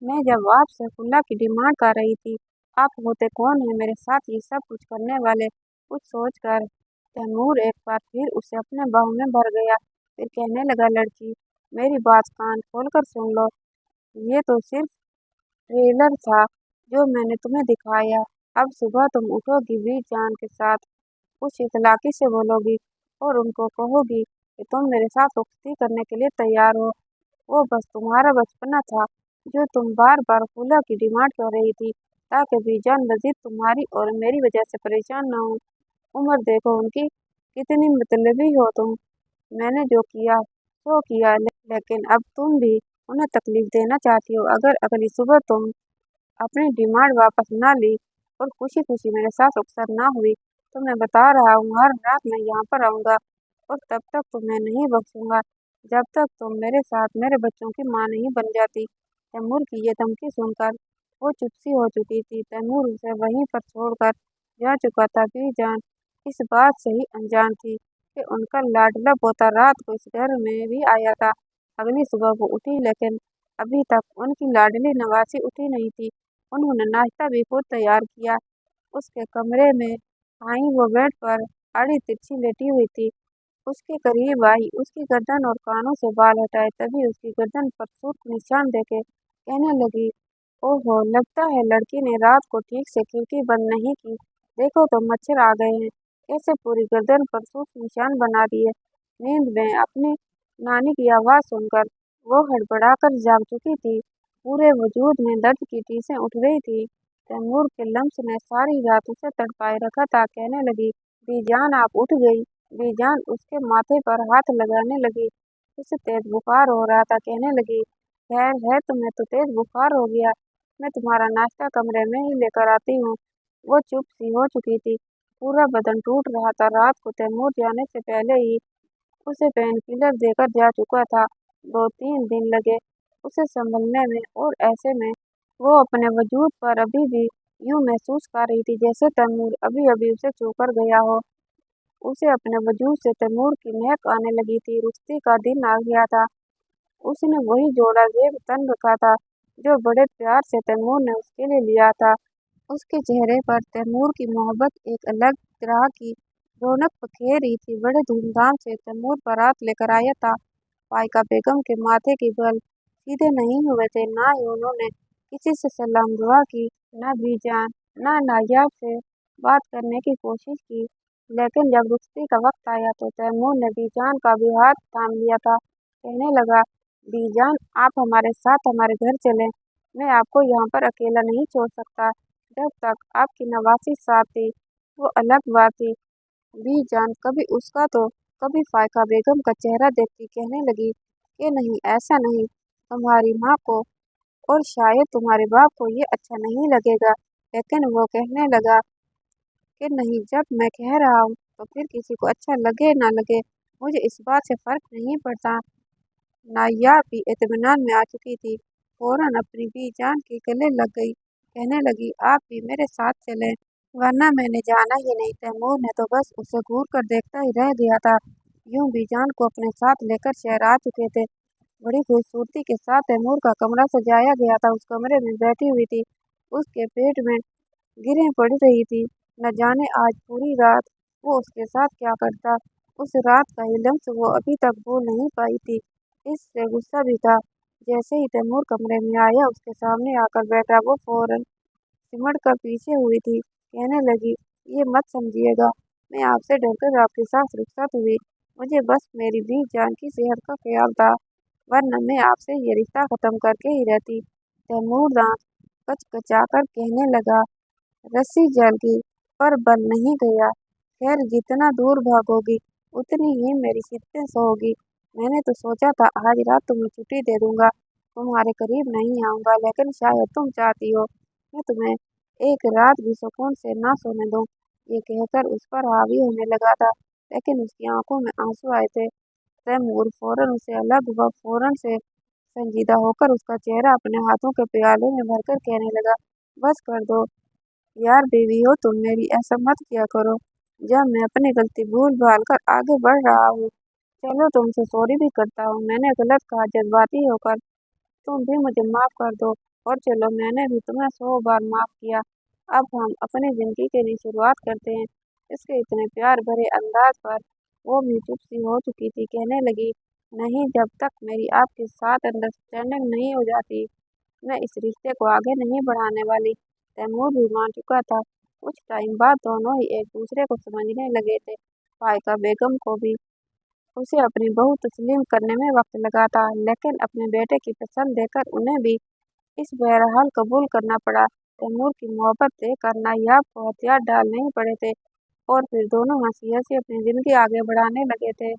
मैं जब आपसे खुला की डिमांड कर रही थी, आप होते कौन है मेरे साथ ये सब कुछ करने वाले? कुछ सोचकर तैमूर एक बार फिर उसे अपने बाहों में भर गया। फिर कहने लगा, लड़की, मेरी बात कान खोलकर सुन लो। ये तो सिर्फ ट्रेलर था जो मैंने तुम्हें दिखाया। अब सुबह तुम उठोगी भी जान के साथ, कुछ इतलाकी से बोलोगी और उनको कहोगी कि तुम मेरे साथ दोस्ती करने के लिए तैयार हो। वो बस तुम्हारा बचपना था जो तुम बार बार खुला की डिमांड कर रही थी, ताकि बीजान मजीद तुम्हारी और मेरी वजह से परेशान ना हो। उम्र देखो उनकी, कितनी मतलबी हो तुम। मैंने जो किया वो किया, लेकिन अब तुम भी उन्हें तकलीफ देना चाहती हो। अगर अगली सुबह तुम अपनी डिमांड वापस ना ली और खुशी खुशी मेरे साथ रुखसत ना हुई, तो मैं बता रहा हूँ हर रात मैं यहाँ पर आऊँगा और तब तक तुम्हें नहीं बख्शूंगा जब तक तुम मेरे साथ मेरे बच्चों की माँ नहीं बन जाती। तैमूर की ये धमकी सुनकर वो चुप सी हो चुकी थी। तैमूर उसे वहीं पर छोड़कर जा चुका था। बीजान इस बात से ही अनजान थी कि उनका लाडला पोता रात को इस घर में भी आया था। अगली सुबह वो उठी, लेकिन अभी तक उनकी लाडली नवासी उठी नहीं थी। उन्होंने नाश्ता भी खुद तैयार किया। उस के कमरे में आई। वो बेड पर आड़ी तिरछी लेटी हुई थी। उसके करीब आई, उसकी गर्दन और कानों से बाल हटाए। तभी उसकी गर्दन पर सूत निशान देखे कहने लगी, ओहो, लगता है लड़की ने रात को ठीक से खिड़की बंद नहीं की। देखो तो मच्छर आ गए हैं। कैसे पूरी गर्दन पर सूत निशान बना दिए। नींद में अपनी नानी की आवाज़ सुनकर वो हड़बड़ाकर जाग चुकी थी। पूरे वजूद में दर्द की टीसें उठ रही थी। तैमूर के लम्स ने सारी रात उसे तड़पाए रखा था। कहने लगी, बीजान आप उठ गई। बीजान उसके माथे पर हाथ लगाने लगी। उसे तेज बुखार हो रहा था। कहने लगी, खैर है तुम्हें तो तेज बुखार हो गया, मैं तुम्हारा नाश्ता कमरे में ही लेकर आती हूँ। वो चुप सी हो चुकी थी। पूरा बदन टूट रहा था। रात को तैमूर जाने से पहले ही उसे पेन किलर देकर जा चुका था। 2-3 दिन लगे उसे संभलने में, और ऐसे में वो अपने वजूद पर अभी भी यूं महसूस कर रही थी जैसे तैमूर अभी अभी उसे छूकर गया हो। उसे अपने वजूद से तैमूर की महक आने लगी थी। रुश्ती का दिन आ गया था। उसने वही जोड़ा जेब तन रखा था जो बड़े प्यार से तैमूर ने उसके लिए लिया था। उसके चेहरे पर तैमूर की मोहब्बत एक अलग तरह की रौनक बखेर रही थी। बड़े धूमधाम से तैमूर बारात लेकर आया था। फाइका बेगम के माथे के बल सीधे नहीं हुए थे। ना ही उन्होंने किसी से सलाम दुआ की, न बीजान न नायाब से बात करने की कोशिश की। लेकिन जब रुखसती का वक्त आया तो तैमूर ने बीजान का भी हाथ थाम लिया था। कहने लगा, बीजान आप हमारे साथ हमारे घर चलें। मैं आपको यहाँ पर अकेला नहीं छोड़ सकता। जब तक आपकी नवासी साथ थी वो अलग बात थी। बीजान कभी उसका तो कभी फाइका बेगम का चेहरा देखती कहने लगी कि नहीं, ऐसा नहीं, तुम्हारी माँ को और शायद तुम्हारे बाप को ये अच्छा नहीं लगेगा। लेकिन वो कहने लगा कि नहीं, जब मैं कह रहा हूँ तो फिर किसी को अच्छा लगे ना लगे, मुझे इस बात से फर्क नहीं पड़ता। नायाब भी इत्मीनान में आ चुकी थी। फौरन अपनी बीजान के गले लग गई। कहने लगी, आप भी मेरे साथ चलें, वरना मैंने जाना ही नहीं। तैमूर ने तो बस उसे घूर कर देखता ही रह गया था। यूं बीजान को अपने साथ लेकर शहर आ चुके थे। बड़ी खूबसूरती के साथ तैमूर का कमरा सजाया गया था। उस कमरे में बैठी हुई थी। उसके पेट में गिरें पड़ रही थी। न जाने आज पूरी रात वो उसके साथ क्या करता। उस रात का ही लम्स वो अभी तक भूल नहीं पाई थी। इससे गुस्सा भी था। जैसे ही तैमूर कमरे में आया, उसके सामने आकर बैठा, वो फौरन सिमट कर पीछे हुई थी। कहने लगी, ये मत समझिएगा, मैं आपसे डरकर आपके साथ रुखसत हुई। मुझे बस मेरी भी जान की सेहत का ख्याल था, वरना मैं आपसे ये रिश्ता खत्म करके ही रहती। तैमूर दांत कचकचाकर कहने लगा, रस्सी जल गई पर बल नहीं गया। खैर, जितना दूर भागोगी उतनी ही मेरी सिद्दें सहोगी। मैंने तो सोचा था आज रात तुम्हें छुट्टी दे दूंगा, तुम्हारे करीब नहीं आऊंगा, लेकिन शायद तुम चाहती हो मैं तुम्हें एक रात भी सुकून से ना सोने दूं। ये कहकर उस पर हावी होने लगा था, लेकिन उसकी आंखों में आंसू आए थे। तैमूर फौरन उसे अलग हुआ। फौरन से संजीदा होकर उसका चेहरा अपने हाथों के प्याले में भरकर कहने लगा, बस कर दो यार, बीवी हो तुम मेरी, ऐसा मत किया करो। जब मैं अपनी गलती भूल भाल कर आगे बढ़ रहा हूँ, चलो तुमसे सॉरी भी करता हूँ। मैंने गलत कहा, जज्बाती होकर तुम भी मुझे माफ कर दो। और चलो, मैंने भी तुम्हें 100 बार माफ किया। अब हम अपनी जिंदगी के लिए शुरुआत करते हैं। इसके इतने प्यार भरे अंदाज पर वो भी चुप सी हो चुकी थी। कहने लगी, नहीं, जब तक मेरी आपके साथ अंडरस्टैंडिंग नहीं हो जाती मैं इस रिश्ते को आगे नहीं बढ़ाने वाली। तैमूर भी मान चुका था। कुछ टाइम बाद दोनों ही एक दूसरे को समझने लगे थे। फाइका बेगम को भी उसे अपनी बहू तस्लीम करने में वक्त लगा था, लेकिन अपने बेटे की पसंद देखकर उन्हें भी इस बहरहाल कबूल करना पड़ा। तैमूर की मोहब्बत देखकर नायाब को हथियार डालने ही पड़े थे, और फिर दोनों हंसी हंसी अपनी जिंदगी आगे बढ़ाने लगे थे।